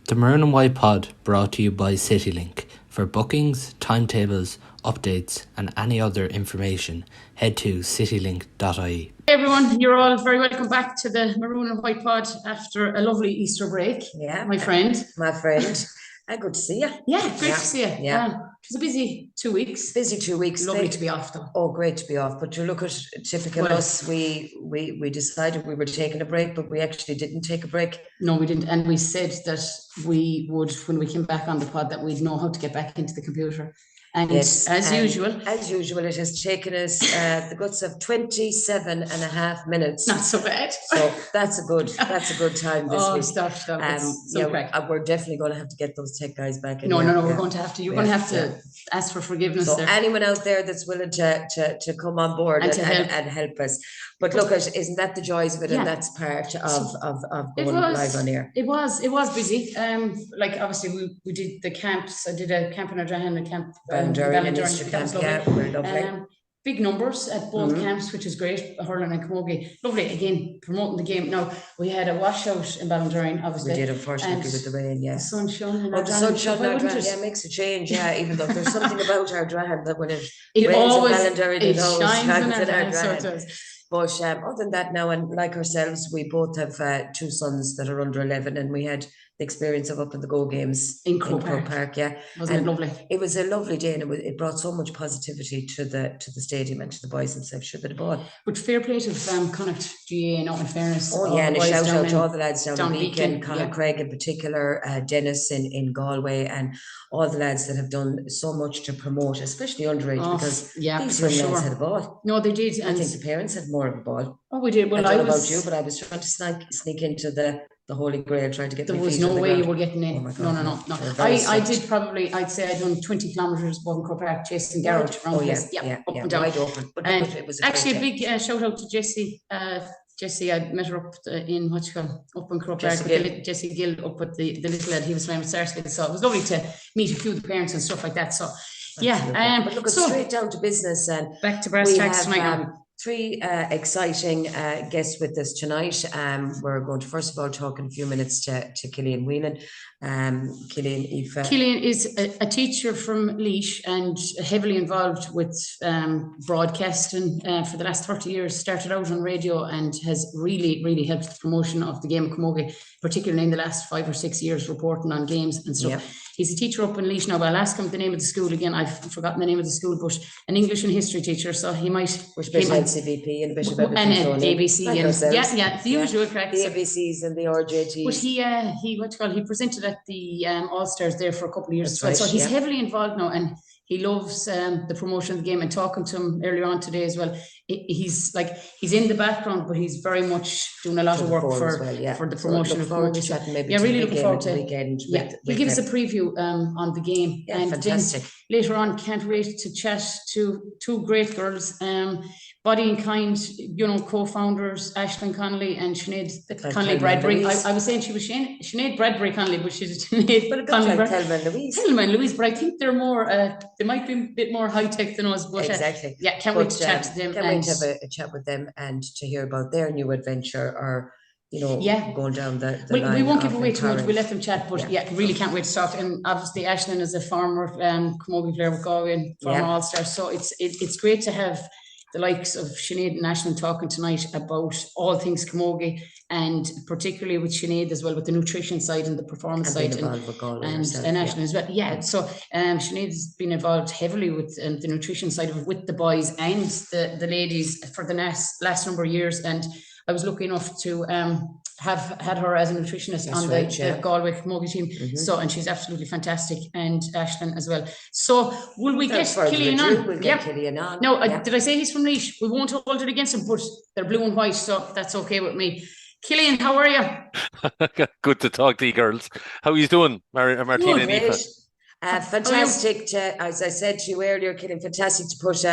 The Maroon White Pod brought to you by Citylink. For bookings, timetables, updates and any other information, head to citylink.ie. Hey everyone, you're all very welcome back to the Maroon and White Pod after a lovely Easter break. Yeah. My friend. Good to see you. Yeah, great to see you. Yeah. It was a busy 2 weeks. Busy 2 weeks. Lovely to be off though. Oh, great to be off. But you look at typical us, we decided we were taking a break, but we actually didn't take a break. No, we didn't. And we said that we would, when we came back on the pod, that we'd know how to get back into the computer. And yes, as usual, it has taken us the guts of 27 and a half minutes. Not so bad. So that's a good time this week. Stop. We're definitely going to have to get those tech guys back in. No, we're going to have to. You're going to have to ask for forgiveness. So there. anyone out there that's willing to come on board and help us. But look, isn't that the joys of it? Yeah. And that's part of going live on air. It was busy. Like obviously we did the camps. I did a camp in Ardrahan and a camp. Lovely. Big numbers at both camps, which is great. Hurling and Camogie, lovely again promoting the game. Now we had a washout in Ballinderrine, obviously. We did, unfortunately, with the rain. Yeah, the sun shone. The sun shone. Yeah, makes a change. Yeah, even though there's something about Ardrahan that when it rains always in Ballinderine, it shines in Ardrahan. So it does. But other than that, now, and like ourselves, we both have two sons that are under 11, and we had the experience of up in the Go games in Croke Park. Yeah, wasn't it lovely? It was a lovely day, and it brought so much positivity to the stadium and to the boys themselves. Sure, bit of ball. But fair play to Connacht GA, in fairness. Oh yeah, and a shout out to all the lads down in Beacon, Conor Craig in particular, Dennis in Galway, and all the lads that have done so much to promote, especially underage, because these young lads had a ball. No, they did. I think the parents had more of a ball. Oh, we did. Well, I don't know about you, but I was trying to sneak into the Holy Grail, trying to get. There was no way you were getting in. Oh no. I did probably. I'd say I'd done 20 kilometres above Croke Park, chasing garage around. Oh yeah, up and down. Wide open. But it was actually a big shout out to Jessie. Jessie, I met her up in up in Croke Park. Jessie Gill up at the little lad. He was playing with Sarsfield, so it was lovely to meet a few of the parents and stuff like that. So but look, straight down to business and back to brass tacks tonight. Three exciting guests with us tonight. We're going to first of all talk in a few minutes to Killian Whelan. Killian is a teacher from Laois and heavily involved with broadcasting for the last 30 years. Started out on radio and has really helped the promotion of the game of Camogie, particularly in the last 5 or 6 years, reporting on games and stuff. Yep. He's a teacher up in Laois now. I'll ask him the name of the school again. I've forgotten the name of the school, but an English and history teacher. So he might. Which bit LCVP and a bit of everything. And ABC like and the usual correct. The ABCs and the RJTs. But he presented at the All Stars there for a couple of years as well. So he's heavily involved now, and he loves the promotion of the game. And talking to him earlier on today as well, he's in the background, but he's very much doing a lot of work for the promotion of Camogie. Really looking forward to weekend. He'll give us a preview on the game. Yeah, and fantastic. Later on, can't wait to chat to two great girls. Body and Kind, co-founders Aislinn Connolly and Sinead Bradbury. I was saying she was Sinead Bradbury Connolly, but she's Sinead Connolly. Thelma and Louise, but I think they're more. They might be a bit more high tech than us. But exactly. Can't wait to chat to them. Can't wait to have a chat with them and to hear about their new adventure or. Going down the line. We won't give away too much. We'll let them chat, but really can't wait to talk. And obviously, Aislinn is a former Camogie player with Galway and former All Star. So it's great to have the likes of Sinead and Aislinn talking tonight about all things Camogie, and particularly with Sinead as well, with the nutrition side and the performance side, and Aislinn as well. Yeah, so Sinead's been involved heavily with the nutrition side of it with the boys and the ladies for the last number of years, and I was lucky enough to have had her as a nutritionist on the Galway Camogie team. Mm-hmm. So, and she's absolutely fantastic, and Aislinn as well. So, will we get Killian on? We'll get Killian on. No, did I say he's from Laois? We won't hold it against him, but they're blue and white, so that's okay with me. Killian, how are you? Good to talk to you girls. How are you doing, Martina and Aoife? Fantastic. As I said to you earlier, Killian, fantastic to put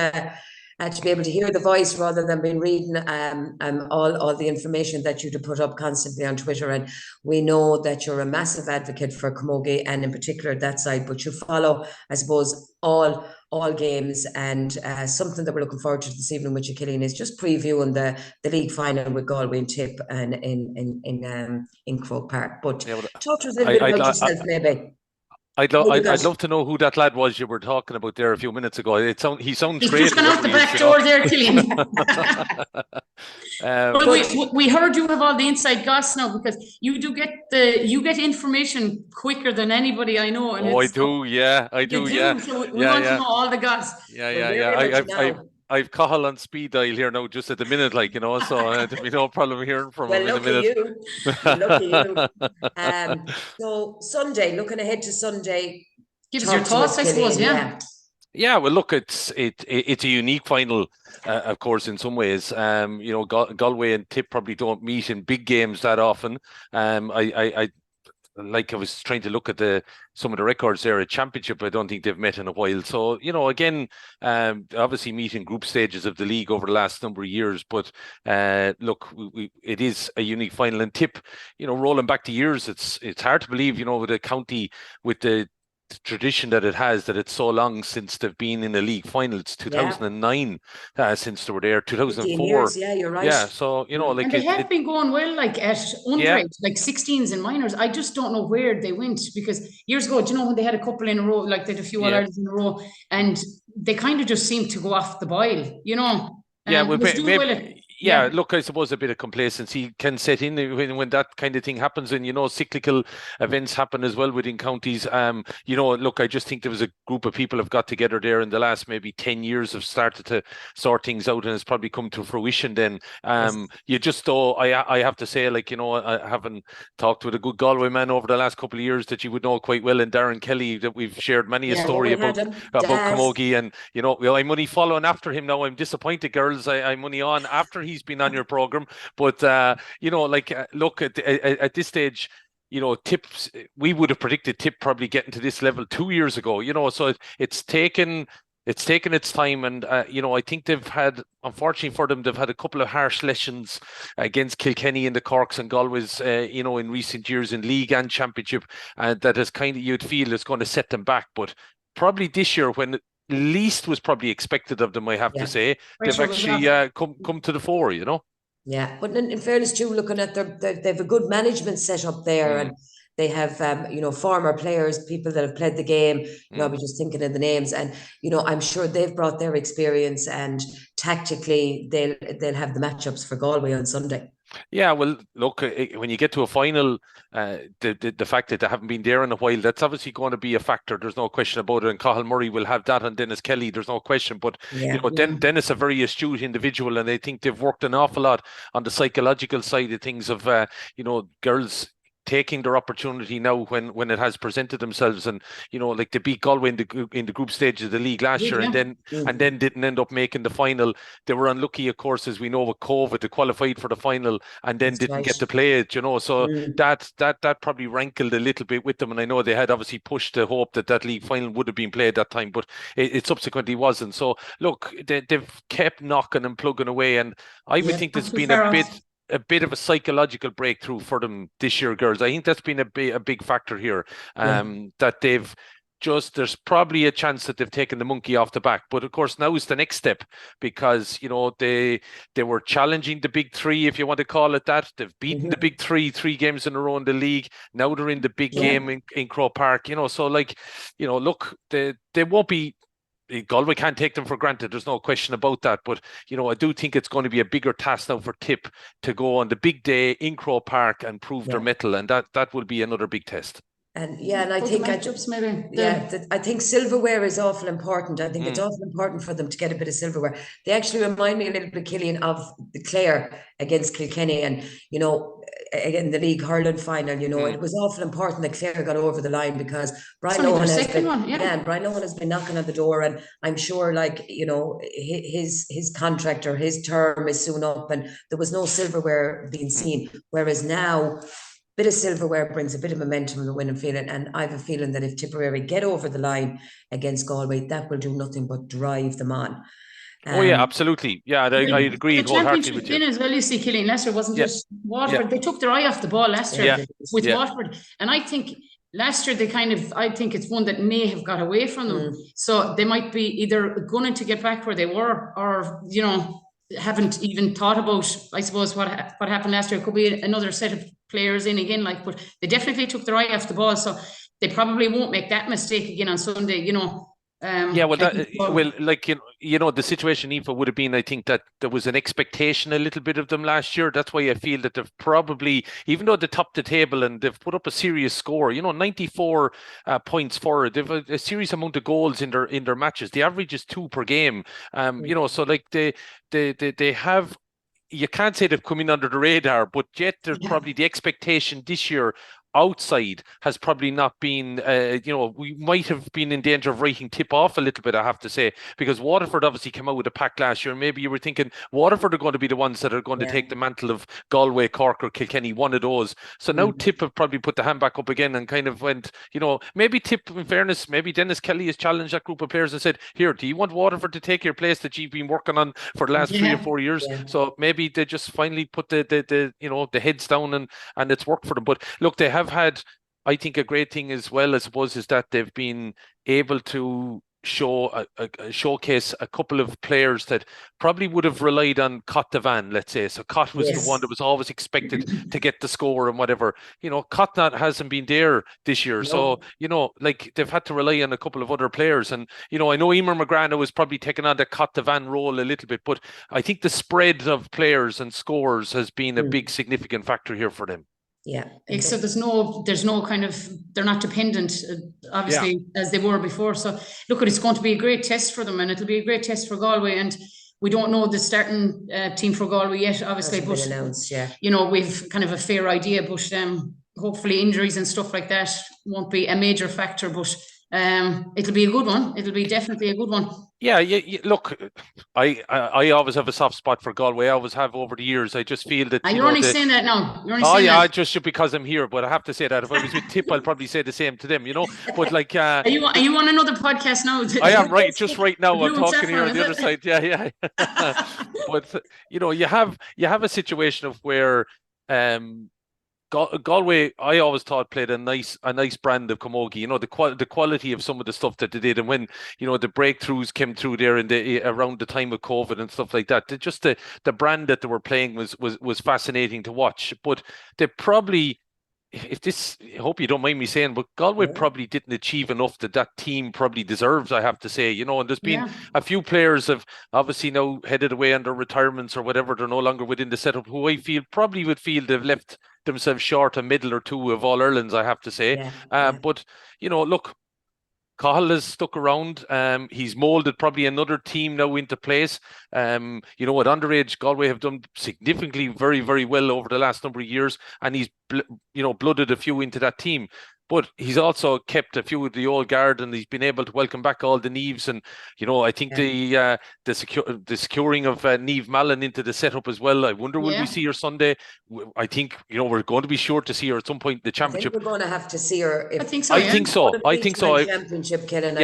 to be able to hear the voice rather than being reading all the information that you to put up constantly on Twitter. And we know that you're a massive advocate for Camogie and in particular that side, but you follow, I suppose, all games. And something that we're looking forward to this evening with you, Killian, is just previewing the league final with Galway and Tip and in Croke Park. But talk to us a little bit about yourself, maybe. I'd love to know who that lad was you were talking about there a few minutes ago. He sounds He's great. He's just gone out the back door there, Killian. Well, we heard you have all the inside goss now, because you get information quicker than anybody I know. And I do. So we want to know all the goss. I've Cahill on speed dial here now, just at the minute, so there'll be no problem hearing from him in a minute. Lucky you. So Sunday, looking ahead to Sunday. Give us your thoughts, I suppose, Yeah, well, look, it's a unique final, of course, in some ways. Galway and Tip probably don't meet in big games that often. I was trying to look at some of the records there at Championship. I don't think they've met in a while. So, again, obviously meeting group stages of the league over the last number of years. But look, it is a unique final. And Tip, rolling back the years, it's hard to believe, with a county with the tradition that it has, that it's so long since they've been in a league final. It's 2009 since they were there. 2004 years, you're right. So and they have been going well, at underage, 16s and minors. I just don't know where they went, because years ago, when they had a couple in a row, they had a few All-Irelands in a row, and they kind of just seemed to go off the boil, look, I suppose a bit of complacency can set in when that kind of thing happens, and cyclical events happen as well within counties. Look, I just think there was a group of people have got together there in the last maybe 10 years, have started to sort things out, and it's probably come to fruition then. You just I have to say, I haven't talked with a good Galway man over the last couple of years that you would know quite well, and Darren Kelly, that we've shared many a story about Camogie, and I'm only following after him now. I'm disappointed, girls. I'm only on after he's been on your program, but look at this stage, Tips, we would have predicted Tip probably getting to this level 2 years ago, so it's taken its time, and I think they've had, unfortunately for them, they've had a couple of harsh lessons against Kilkenny and the Corks and Galways in recent years in league and championship, that has you'd feel is going to set them back. But probably this year, when least was probably expected of them, I have to say, they've actually come to the fore, Yeah, but in fairness too, looking at they have a good management set up there, and they have former players, people that have played the game. I'll be just thinking of the names, and I'm sure they've brought their experience, and tactically they'll have the matchups for Galway on Sunday. Yeah, well, look, when you get to a final, the fact that they haven't been there in a while, that's obviously going to be a factor. There's no question about it. And Cahill Murray will have that on Dennis Kelly. There's no question. But, Dennis, a very astute individual, and I think they've worked an awful lot on the psychological side of things of, girls taking their opportunity now when it has presented themselves, and they beat Galway in the group stage of the league last year, and then didn't end up making the final. They were unlucky, of course, as we know, with COVID. They qualified for the final and then didn't get to play it. So that probably rankled a little bit with them. And I know they had obviously pushed to hope that league final would have been played that time, but it subsequently wasn't. So look, they've kept knocking and plugging away, and I would think there's been a bit of a psychological breakthrough for them this year, girls. I think that's been a big factor here, that they've there's probably a chance that they've taken the monkey off the back. But of course, now is the next step, because they were challenging the big three, if you want to call it that. They've beaten the big three games in a row in the league. Now they're in the big game in Croke Park. So look, they won't be. Galway can't take them for granted. There's no question about that. But, I do think it's going to be a bigger task now for Tip to go on the big day in Croke Park and prove their mettle. And that will be another big test. And I think I think silverware is awful important. I think it's awful important for them to get a bit of silverware. They actually remind me a little bit, Killian, of the Clare against Kilkenny, and again the league hurling final. It was awful important that Clare got over the line, because Brian Owen has been knocking on the door, and I'm sure his contract or his term is soon up, and there was no silverware being seen. Whereas now, bit of silverware brings a bit of momentum in the winning feeling, and I have a feeling that if Tipperary get over the line against Galway, that will do nothing but drive them on. Oh yeah, absolutely. Yeah, I agree wholeheartedly with you. As well, you see, Killian, Leicester wasn't just Waterford. They took their eye off the ball last year with Waterford, and I think last year I think it's one that may have got away from them. So they might be either gunning to get back where they were, or haven't even thought about, I suppose, what happened last year. It could be another set of players in again, but they definitely took their eye off the ball, so they probably won't make that mistake again on Sunday. The situation, Aoife, would have been, I think, that there was an expectation a little bit of them last year. That's why I feel that they've probably, even though they topped the table and they've put up a serious score, 94 points forward, they've a serious amount of goals in their matches. The average is 2 per game. So like they have. You can't say they've come in under the radar, but yet there's probably the expectation this year outside has probably not been, we might have been in danger of writing tip off a little bit, I have to say, because Waterford obviously came out with a pack last year. Maybe you were thinking Waterford are going to be the ones that are going to take the mantle of Galway, Cork or Kilkenny, one of those. So now Tip have probably put the hand back up again and kind of went, maybe Tip, in fairness, maybe Dennis Kelly has challenged that group of players and said, here, do you want Waterford to take your place that you've been working on for the last 3 or 4 years? So maybe they just finally put the heads down and it's worked for them. But look, they have had, I think, a great thing as well, I suppose, is that they've been able to showcase a couple of players that probably would have relied on Cot Devan, let's say. So Cot was the one that was always expected to get the score and whatever. Cot hasn't been there this year. No. So, they've had to rely on a couple of other players. And, I know Emer McGrath was probably taking on the Cot Devan role a little bit, but I think the spread of players and scores has been a big significant factor here for them. Yeah. So there's no kind of, they're not dependent, obviously, as they were before. So look, it's going to be a great test for them, and it'll be a great test for Galway. And we don't know the starting team for Galway yet, obviously, but announced, we've kind of a fair idea. But hopefully injuries and stuff like that won't be a major factor. But it'll be a good one. It'll be definitely a good one. Yeah, look, I always have a soft spot for Galway. I always have over the years. I just feel that you're only saying that now. You're only saying that. Just because I'm here. But I have to say that if I was with Tip, I'll probably say the same to them. But like, are you on another podcast now? I am right now. I'm talking here on the other side. Yeah. But you have a situation of where Galway, I always thought, played a nice brand of camogie. The quality of some of the stuff that they did, and when the breakthroughs came through there around the time of COVID and stuff like that. Just the brand that they were playing was fascinating to watch. But they probably, I hope you don't mind me saying, but Galway probably didn't achieve enough that team probably deserves, I have to say, and there's been a few players have obviously now headed away under retirements or whatever. They're no longer within the setup, who I feel probably would feel they've left themselves short a medal or two of All-Irelands, I have to say. But, look, Cahill has stuck around. He's moulded probably another team now into place. At underage, Galway have done significantly very, very well over the last number of years, and he's, blooded a few into that team. But he's also kept a few of the old guard, and he's been able to welcome back all the Neves. And I think the securing of Niamh Mallon into the setup as well. I wonder will we see her Sunday? I think we're going to be sure to see her at some point in the championship. I think we're going to have to see her. I think so. I think so. Championship, Killian.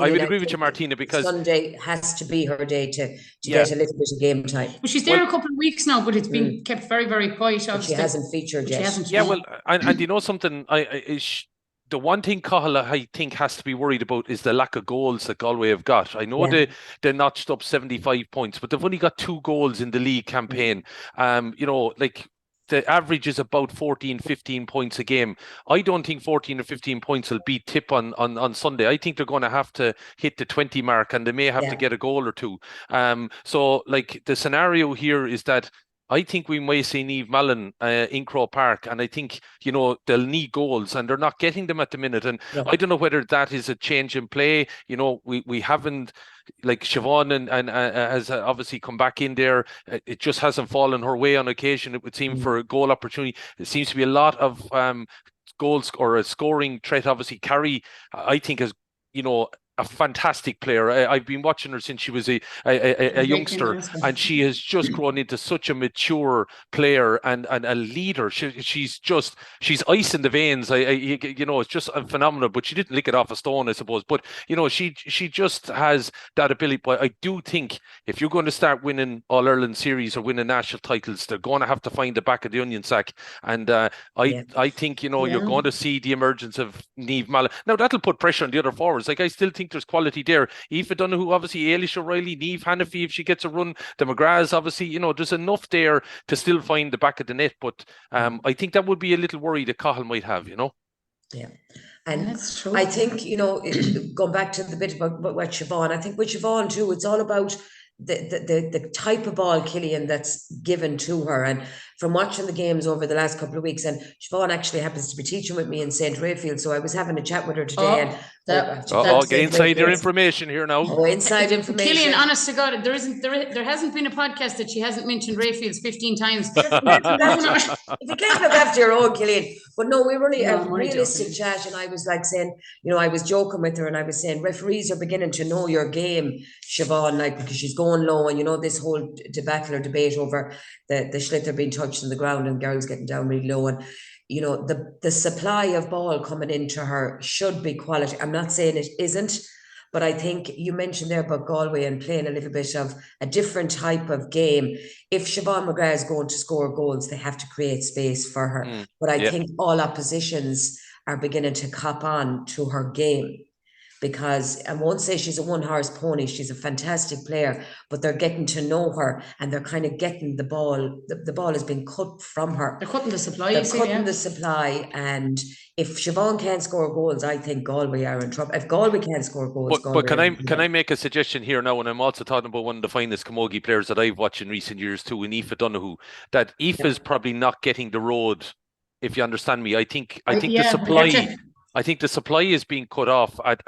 I would agree with you, Martina, because Sunday has to be her day to get a little bit of game time. Well, she's there a couple of weeks now, but it's been kept very, very quiet. She hasn't featured yet. And something, the one thing Cahill, I think, has to be worried about is the lack of goals that Galway have got. I know they notched up 75 points, but they've only got 2 goals in the league campaign. The average is about 14, 15 points a game. I don't think 14 or 15 points will beat Tip on Sunday. I think they're going to have to hit the 20 mark, and they may have to get a goal or two. So the scenario here is that I think we may see Niamh Mallon in Croke Park, and I think, they'll need goals, and they're not getting them at the minute. And I don't know whether that is a change in play. We haven't, like Siobhan and has obviously come back in there. It just hasn't fallen her way on occasion, it would seem, for a goal opportunity. It seems to be a lot of goals or a scoring threat. Obviously, Kerry, I think, has, a fantastic player. I've been watching her since she was a youngster, and she has just grown into such a mature player and a leader. She's ice in the veins. It's just phenomenal. But she didn't lick it off a stone, I suppose. But she just has that ability. But I do think if you're going to start winning All Ireland series or winning national titles, they're going to have to find the back of the onion sack. And I think you're going to see the emergence of Niamh Mallon. Now that'll put pressure on the other forwards. Like, I still think there's quality there. Aoife Donoghue, obviously, Ailish O'Reilly, Niamh Hannafy, if she gets a run, the McGraths, obviously, there's enough there to still find the back of the net. But I think that would be a little worry that Cahill might have, Yeah. And that's true. I think, going back to the bit about what Siobhan, I think with Siobhan too, it's all about the type of ball, Killian, that's given to her. And from watching the games over the last couple of weeks, and Siobhan actually happens to be teaching with me in St. Rayfield, so I was having a chat with her today. Get inside your information here now. Inside information. Killian, honest to God, there hasn't been a podcast that she hasn't mentioned Rayfields 15 times. If you can't look after your own, Killian. But no, we were really a realistic chat, and I was like saying, I was joking with her, and I was saying referees are beginning to know your game, Siobhan, like, because she's going low, and this whole debacle or debate over the sliotar being touched in the ground and girls getting down really low, and the supply of ball coming into her should be quality. I'm not saying it isn't, but I think you mentioned there about Galway and playing a little bit of a different type of game. If Siobhan McGrath is going to score goals, they have to create space for her. But I think all oppositions are beginning to cop on to her game. Because I won't say she's a one-horse pony, she's a fantastic player, but they're getting to know her, and they're kind of getting the ball. The ball has been cut from her. They're cutting the supply. The supply, and if Siobhan can't score goals, I think Galway are in trouble. If Galway can't score goals, but can I make a suggestion here now? And I'm also talking about one of the finest Camogie players that I've watched in recent years too, in Aoife Donoghue. That Aoife is probably not getting the road, if you understand me. I think the supply. I think the supply is being cut off at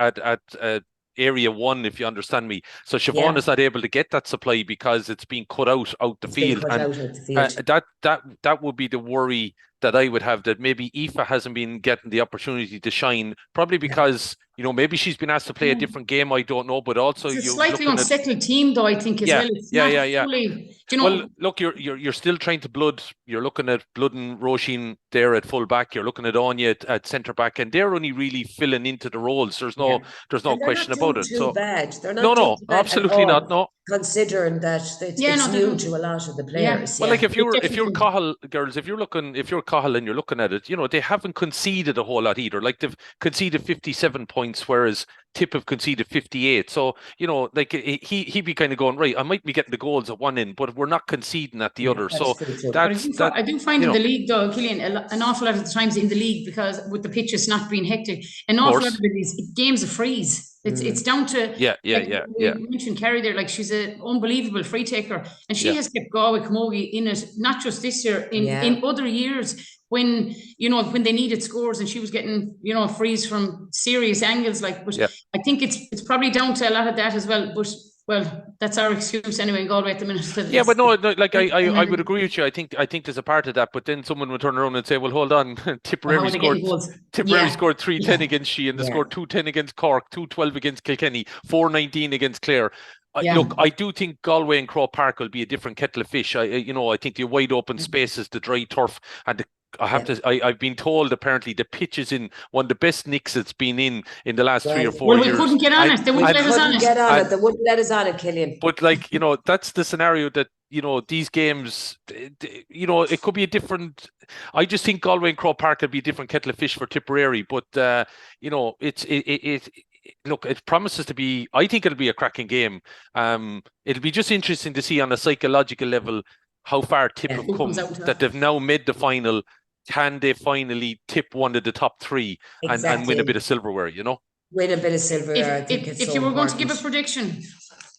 area 1, if you understand me. So Siobhan is not able to get that supply because it's being cut out the field. That would be the worry that I would have, that maybe Aoife hasn't been getting the opportunity to shine, probably because maybe she's been asked to play a different game. I don't know, but also it's a slightly unsettled team, though, I think, as well. It's fully, Well, look, you're still trying to blood. You're looking at blooding Roisin there at full back. You're looking at Anya at centre back, and they're only really filling into the roles. There's no question about it. So bad. They're not no, absolutely not. No, considering that it's new to a lot of the players. Well, like if you're Cahill girls, if you're Cahill and you're looking at it, they haven't conceded a whole lot either. Like, they've conceded 57 points, whereas Tip have conceded 58. So, like, he'd be kind of going, right, I might be getting the goals at one end, but we're not conceding at the other. So I do find in the league, though, Killian, an awful lot of the times in the league, because with the pitches not being hectic, an awful lot of these games of freeze. It's down to We mentioned Kerry there, like, she's an unbelievable free taker, and she has kept Galway Camogie in it, not just this year, in other years when they needed scores, and she was getting frees from serious angles, like. But I think it's probably down to a lot of that as well. But that's our excuse anyway in Galway at the minute. But no, like I would agree with you. I think there's a part of that, but then someone would turn around and say, well, hold on, Tipperary scored 3-10 against Sheehan, they scored 2-10 against Cork, 2-12 against Kilkenny, 4-19 against Clare. Look, I do think Galway and Croke Park will be a different kettle of fish. I think the wide open spaces, the dry turf, and I've been told apparently the pitch is in one of the best nicks it's been in the last 3 or 4 years. We couldn't get on it. They wouldn't let us on it. They wouldn't let us on it, Killian. But that's the scenario that these games. It could be a different. I just think Galway and Croke Park will be a different kettle of fish for Tipperary. But look, it promises to be. I think it'll be a cracking game. It'll be just interesting to see on a psychological level how far Tip have come, that they've now made the final. Can they finally tip one of the top 3 and win a bit of silverware, Win a bit of silverware. If you were going to give a prediction,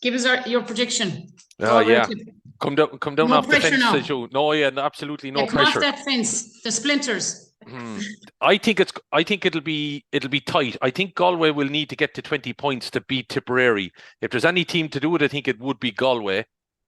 give us your prediction. Come down off the fence, says you. No, absolutely no pressure. Come off that fence, the splinters. I think it'll be tight. I think Galway will need to get to 20 points to beat Tipperary. If there's any team to do it, I think it would be Galway.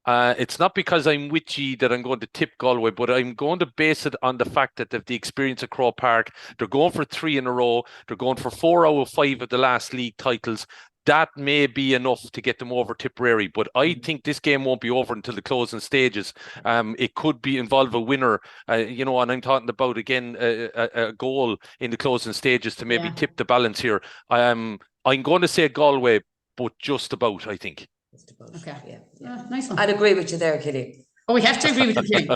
It's not because I'm witchy that I'm going to tip Galway, but I'm going to base it on the fact that they've the experience of Croke Park. They're going for 3 in a row. They're going for 4 out of 5 of the last league titles. that may be enough to get them over Tipperary. But I think this game won't be over until the closing stages. It could involve a winner, and I'm talking about, again, a goal in the closing stages to maybe tip the balance here. I'm going to say Galway, but just about, I think. Just about. Okay. Yeah. Nice one. I'd agree with you there, Killian. Oh, we have to agree with you.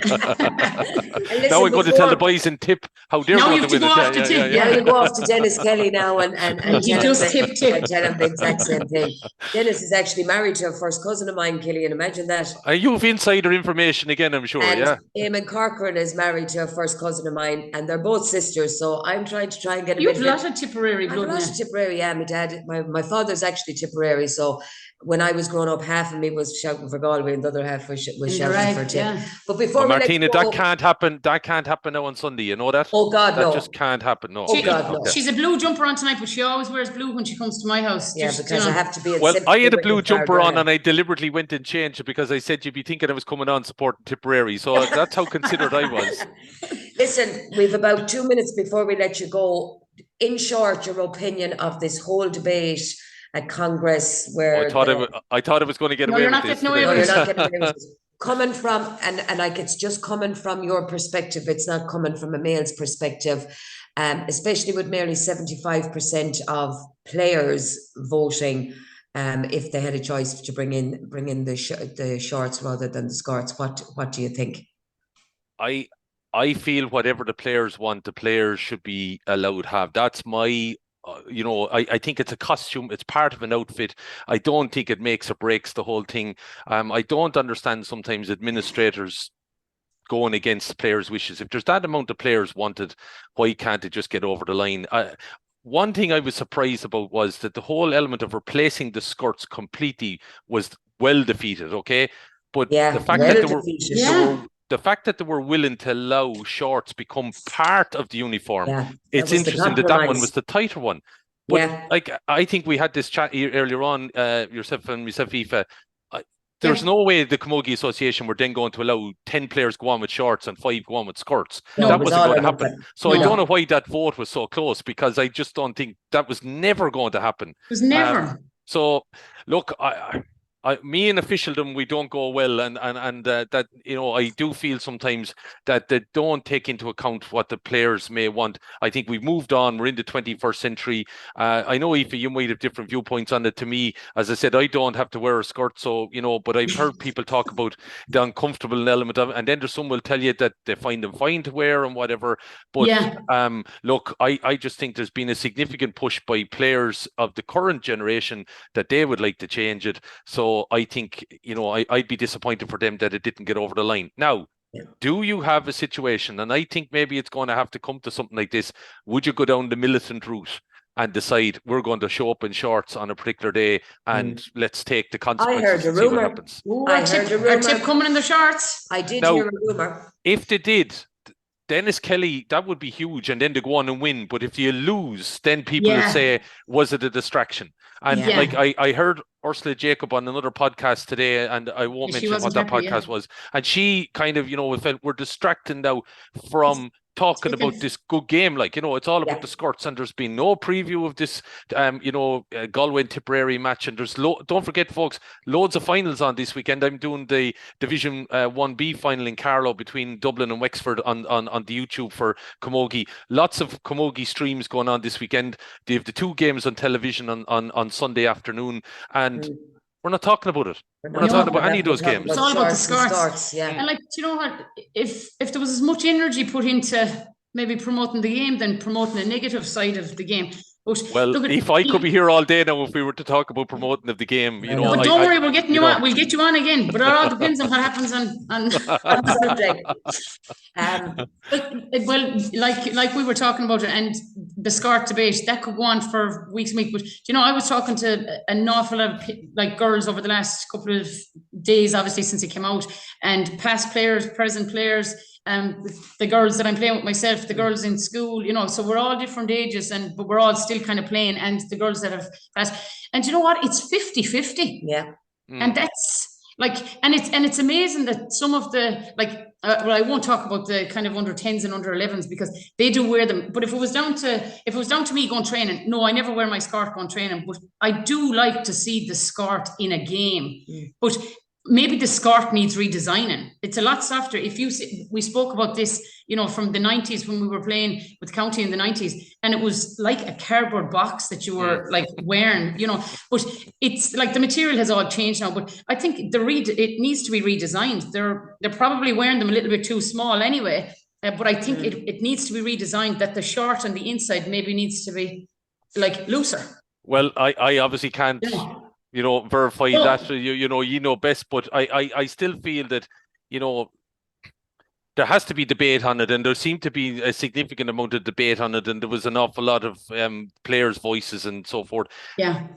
Now we're going to tell the boys in Tip how they're going to win it. Yeah, you go off to Dennis Kelly now and you just tip. And tell him the exact same thing. Dennis is actually married to a first cousin of mine, Killian. Imagine that. You've insider information again, I'm sure. And Eamon Corcoran is married to a first cousin of mine, and they're both sisters. So I'm trying to get a bit of a lot of Tipperary blood. A lot of Tipperary, yeah. My dad, my father's actually Tipperary, so when I was growing up, half of me was shouting for Galway and the other half was shouting for Tip. Yeah. But before Martina, that can't happen. That can't happen now on Sunday. You know that? Oh God, that just can't happen. No. Oh God, no. She's a blue jumper on tonight, but she always wears blue when she comes to my house. Yeah, because I have to be. Well, I had a blue jumper on, and I deliberately went and changed it because I said you'd be thinking I was coming on supporting Tipperary. So that's how considered I was. Listen, we've about 2 minutes before we let you go. In short, your opinion of this whole debate at Congress, where I thought it was going to get away with this. You're not getting away with this. Coming from, and like, it's just coming from your perspective. It's not coming from a male's perspective, especially with nearly 75% of players voting. If they had a choice to bring in the shorts rather than the skirts, what do you think? I feel whatever the players want, the players should be allowed to have. That's my. I think it's a costume. It's part of an outfit. I don't think it makes or breaks the whole thing. I don't understand sometimes administrators going against players' wishes. If there's that amount of players wanted, why can't it just get over the line? One thing I was surprised about was that the whole element of replacing the skirts completely was well defeated. Okay, but the fact that they were willing to allow shorts become part of the uniform, it's interesting that one was the tighter one. But I think we had this chat earlier on, yourself and myself, Aoife. There's no way the Camogie Association were then going to allow 10 players go on with shorts and 5 go on with skirts. No, that wasn't going to happen. So I don't know why that vote was so close, because I just don't think that was never going to happen. It was never. So look, me and officialdom, we don't go well, and that I do feel sometimes that they don't take into account what the players may want. I think we've moved on. We're in the 21st century. I know, Aoife, you might have different viewpoints on it. To me, as I said, I don't have to wear a skirt, so but I've heard people talk about the uncomfortable element of it, and then there's some will tell you that they find them fine to wear and whatever. But look, I just think there's been a significant push by players of the current generation that they would like to change it. So I think, I'd be disappointed for them that it didn't get over the line. Now, do you have a situation, and I think maybe it's going to have to come to something like this, would you go down the militant route and decide we're going to show up in shorts on a particular day and let's take the consequences? I heard a rumour. I heard a rumour. Tip coming in the shorts. I did hear a rumour. If they did, Dennis Kelly, that would be huge, and then they go on and win. But if you lose, then people will say, was it a distraction? And I heard Ursula Jacob on another podcast today, and I won't mention what that podcast was. And she kind of, felt we're distracting now from talking about this good game. It's all about the skirts, and there's been no preview of this, Galway and Tipperary match. And there's don't forget, folks, loads of finals on this weekend. I'm doing the Division 1B final in Carlow between Dublin and Wexford on the YouTube for Camogie. Lots of Camogie streams going on this weekend. They have the 2 games on television on Sunday afternoon, and we're not talking about it. We're not talking about any of those games. It's all about the skirts. And you know what? If there was as much energy put into maybe promoting the game than promoting a negative side of the game. But if I could be here all day now, if we were to talk about promoting of the game, But don't worry, we're getting you on. We'll get you on again. But it all depends on what happens on Sunday. Like we were talking about it, and the skirt debate that could go on for weeks and weeks. But I was talking to an awful lot of girls over the last couple of days, obviously since it came out, and past players, present players. The girls that I'm playing with myself, the girls in school, so we're all different ages, but we're all still kind of playing, and the girls that have passed. And you know what? It's 50-50. Yeah. And that's and it's amazing that some of the well, I won't talk about the kind of under 10s and under 11s because they do wear them. But if it was down to me going training, no, I never wear my skirt going training. But I do like to see the skirt in a game. But maybe the skirt needs redesigning. It's a lot softer. We spoke about this, from the 90s when we were playing with County in the 90s, and it was like a cardboard box that you were like wearing, but it's like the material has all changed now. But I think it needs to be redesigned. They're probably wearing them a little bit too small anyway. But I think it needs to be redesigned, that the short on the inside maybe needs to be like looser. Well, I obviously can't. Verify that, you know best, but I still feel that, there has to be debate on it, and there seemed to be a significant amount of debate on it, and there was an awful lot of players' voices and so forth. Yeah.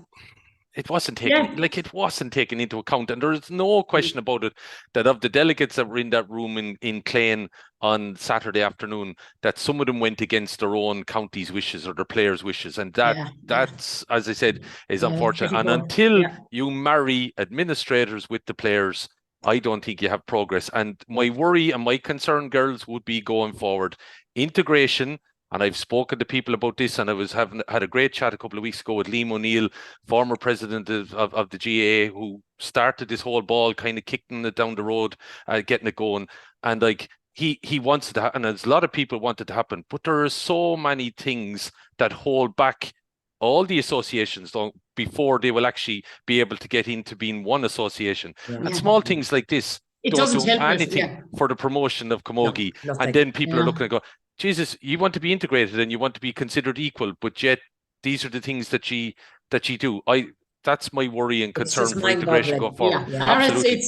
It wasn't taken into account, and there is no question about it that of the delegates that were in that room in Clane on Saturday afternoon, that some of them went against their own county's wishes or their players' wishes, and that's, as I said, is unfortunate. And until you marry administrators with the players, I don't think you have progress. And my worry and my concern, girls, would be going forward integration. And I've spoken to people about this, and I had a great chat a couple of weeks ago with Liam O'Neill, former president of the GAA, who started this whole ball, kind of kicking it down the road, getting it going. And like he wants it to happen, and a lot of people want it to happen, but there are so many things that hold back all the associations before they will actually be able to get into being one association. And small things like this don't do anything for the promotion of Camogie. And then people are looking and go, Jesus, you want to be integrated and you want to be considered equal, but yet these are the things that you do. That's my worry and concern for integration going forward. Absolutely.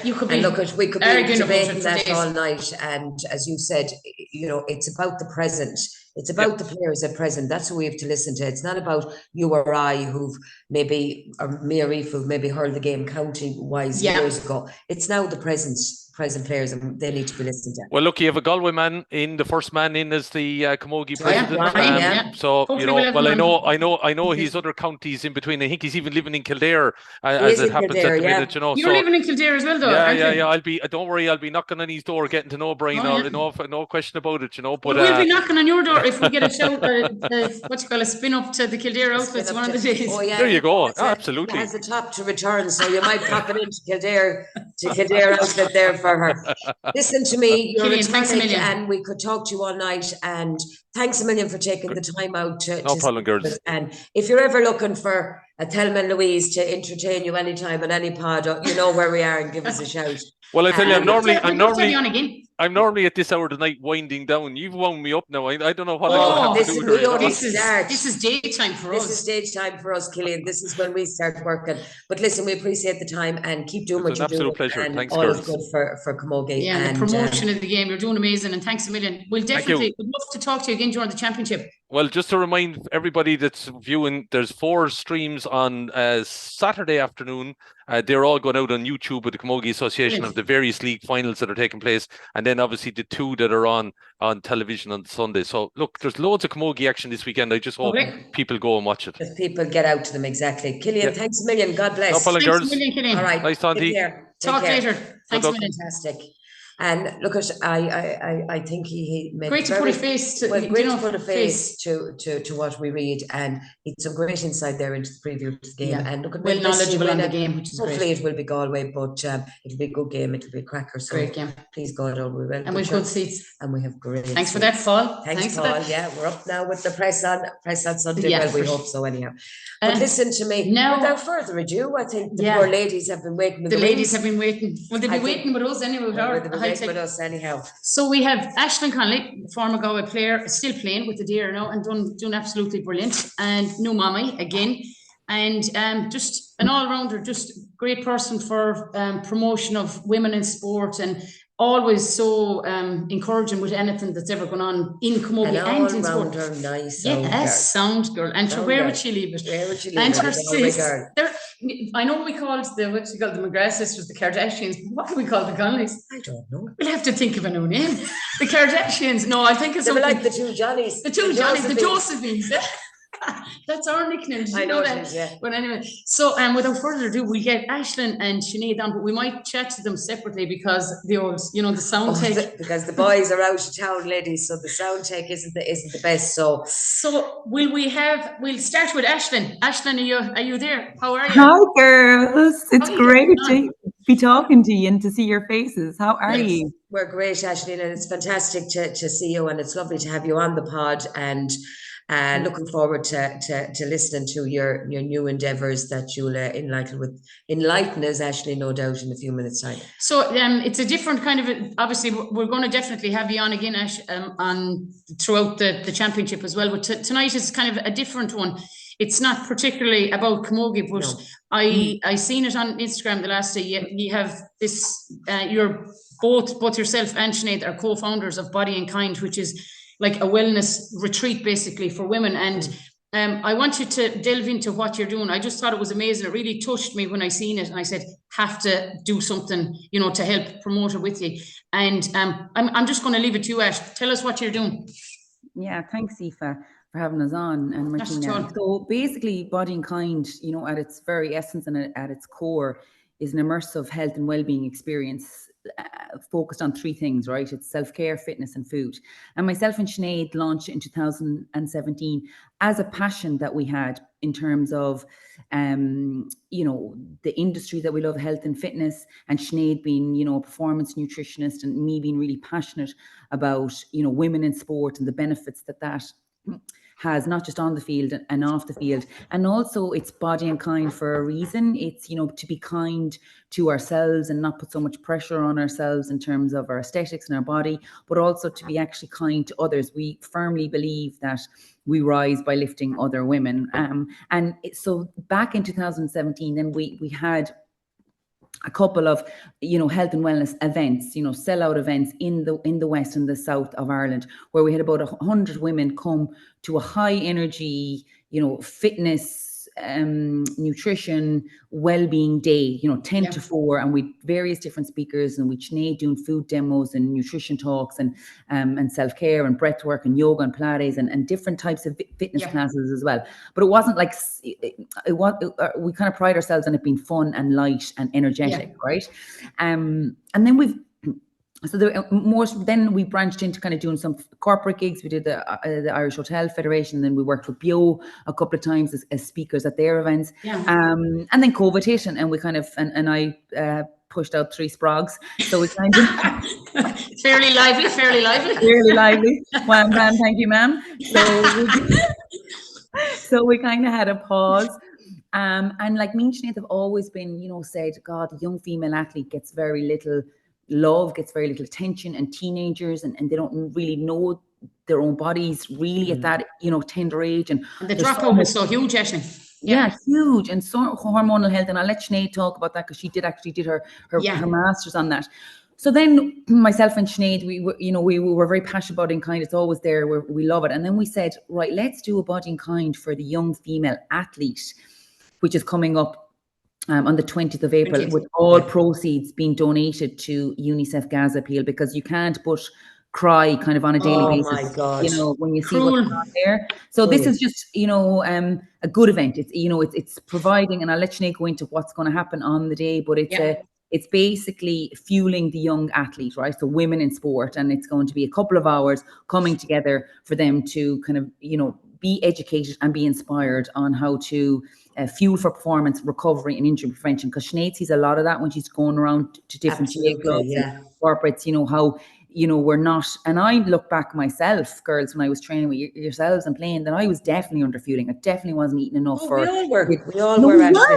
You could be. And look, we could be debating that all night. And as you said, it's about the present. It's about the players at present. That's who we have to listen to. It's not about you or I, or me or Eve, who've maybe heard the game county-wise years ago. It's now the present players, and they need to be listened to. Well, look, you have a Galway man in, the first man in as the Camogie president. So I know he's other counties in between. I think he's even living in Kildare as it happens at the minute. You're living in Kildare as well, though. Yeah. Don't worry, I'll be knocking on his door, getting to know Brian. No question about it. But we'll be knocking on your door if we get a shout. A spin up to the Kildare outfits one of the days. Oh yeah, there you go. Absolutely. It has a top to return, so you might pop it into Kildare outfit there for her. Listen to me, you're Killian, and we could talk to you all night, and thanks a million for taking the time out to problem, girls. And if you're ever looking for a Thelma and Louise to entertain you anytime on any pod, you know where we are, and give us a shout. Well, I tell you, I'm normally at this hour of the night winding down. You've wound me up now. I don't know what I have to do. This is daytime for us. This is daytime for us, Killian. This is when we start working. But listen, we appreciate the time, and keep doing what you're doing. It's an absolute pleasure. And thanks, all girls. is good for Camogie. Yeah, and the promotion of the game. You're doing amazing, and thanks a million. We'll definitely would love to talk to you again during the championship. Well, just to remind everybody that's viewing, there's 4 streams on Saturday afternoon. They're all going out on YouTube with the Camogie Association of the various league finals that are taking place, and then obviously the 2 that are on television on Sunday. So look, there's loads of Camogie action this weekend. I just hope people go and watch it. If people get out to them, exactly. Killian, thanks a million. God bless. No problem, girls. Thanks a million, Killian. All right. Nice talking to you. Talk later. Thanks a million. Fantastic. And look, I think he made great to put a face to what we read, and it's some great insight there into the preview of the game. And look, well knowledgeable on the game, which is hopefully it will be Galway, but it'll be a good game. It'll be a cracker. So great game. Please God, we will. And we've good seats. And we have great. Thanks for that, Paul. Thanks, Paul. Yeah, we're up now with the press on Sunday. Yeah, well, we hope so anyhow. But listen to me. Now, without further ado, I think the poor ladies have been waiting. The ladies have been waiting. Well, they'll be waiting with us anyway. With us anyhow. So we have Aislinn Connolly, former Galway player, still playing with the Deer now and doing absolutely brilliant. And new mommy again. And just an all-rounder, just great person for promotion of women in sport, and always so encouraging with anything that's ever gone on in Camogie and in sport. Nice. Sound girl. And where would she leave it? And her sis. I know we called the McGrath sisters the Kardashians, but what do we call the Connollys? I don't know. We'll have to think of a new name. The Kardashians. No, I think it's like the two Johnnies. The Josephines. That's our nickname. I know that? It is, yeah. But anyway, so without further ado, we get Aislinn and Sinead on, but we might chat to them separately because the old, the sound tech. Because the boys are out of town, ladies, so the sound tech isn't the best. So we'll start with Aislinn. Aislinn, are you there? How are you? Hi, girls. It's great to be talking to you and to see your faces. How are you? We're great, Aislinn, and it's fantastic to see you, and it's lovely to have you on the pod, and looking forward to listening to your new endeavours that you'll enlighten us, Aislinn, no doubt, in a few minutes' time. So it's a different kind of, obviously we're going to definitely have you on again, Ash, on throughout the championship as well, but tonight is kind of a different one. It's not particularly about Camogie, but no. I seen it on Instagram the last day. You have this, you're both yourself and Sinead are co-founders of Body and Kind, which is like a wellness retreat basically for women. And I want you to delve into what you're doing. I just thought it was amazing. It really touched me when I seen it, and I said, have to do something, to help promote it with you. And I'm just going to leave it to you, Ash. Tell us what you're doing. Yeah, thanks, Aoife, for having us on, and Martina. So basically, Body and Kind, at its very essence and at its core, is an immersive health and well-being experience focused on three things, right? It's self-care, fitness, and food. And myself and Sinead launched in 2017 as a passion that we had in terms of, the industry that we love, health and fitness, and Sinead being, a performance nutritionist, and me being really passionate about, women in sport and the benefits that has, not just on the field and off the field. And also it's Body and Kind for a reason. It's, to be kind to ourselves and not put so much pressure on ourselves in terms of our aesthetics and our body, but also to be actually kind to others. We firmly believe that we rise by lifting other women. So back in 2017, then we had a couple of, health and wellness events, sellout events in the west and the south of Ireland, where we had about 100 women come to a high energy, fitness, nutrition, well-being day, 10 to 4, and we various different speakers, and we Sinead doing food demos and nutrition talks and self-care and breath work and yoga and Pilates and different types of fitness classes as well. But it wasn't like we kind of pride ourselves on it being fun and light and energetic, right? And then then we branched into kind of doing some corporate gigs. We did the Irish Hotel Federation, and then we worked with Bio a couple of times as speakers at their events. And then COVID hit, and we kind of and I pushed out 3 sprogs. So we kind of fairly lively. Wham, bam, thank you, ma'am. So we kind of had a pause. And like me and Sinead have always been, said, God, the young female athlete gets very little love, gets very little attention, and teenagers and they don't really know their own bodies really at that tender age, and the dropout is so huge, actually. Yeah, huge. And so hormonal health, and I'll let Sinead talk about that because she did her master's on that. So then myself and Sinead, we were very passionate about Body and Kind. It's always there, we love it. And then we said, right, let's do a Body and Kind for the young female athlete, which is coming up on the 20th of April, with all proceeds being donated to UNICEF Gaza Appeal, because you can't but cry kind of on a daily basis. My God. When you see what's on there. So this is just, a good event. It's, it's providing, and I'll let Sinead go into what's going to happen on the day, but it's basically fueling the young athlete, right? So women in sport, and it's going to be a couple of hours coming together for them to kind of, be educated and be inspired on how to fuel for performance, recovery, and injury prevention. Because Sinead sees a lot of that when she's going around to different clubs and corporates, how, we're not. And I look back myself, girls, when I was training with yourselves and playing, that I was definitely under fueling. I definitely wasn't eating enough We all were.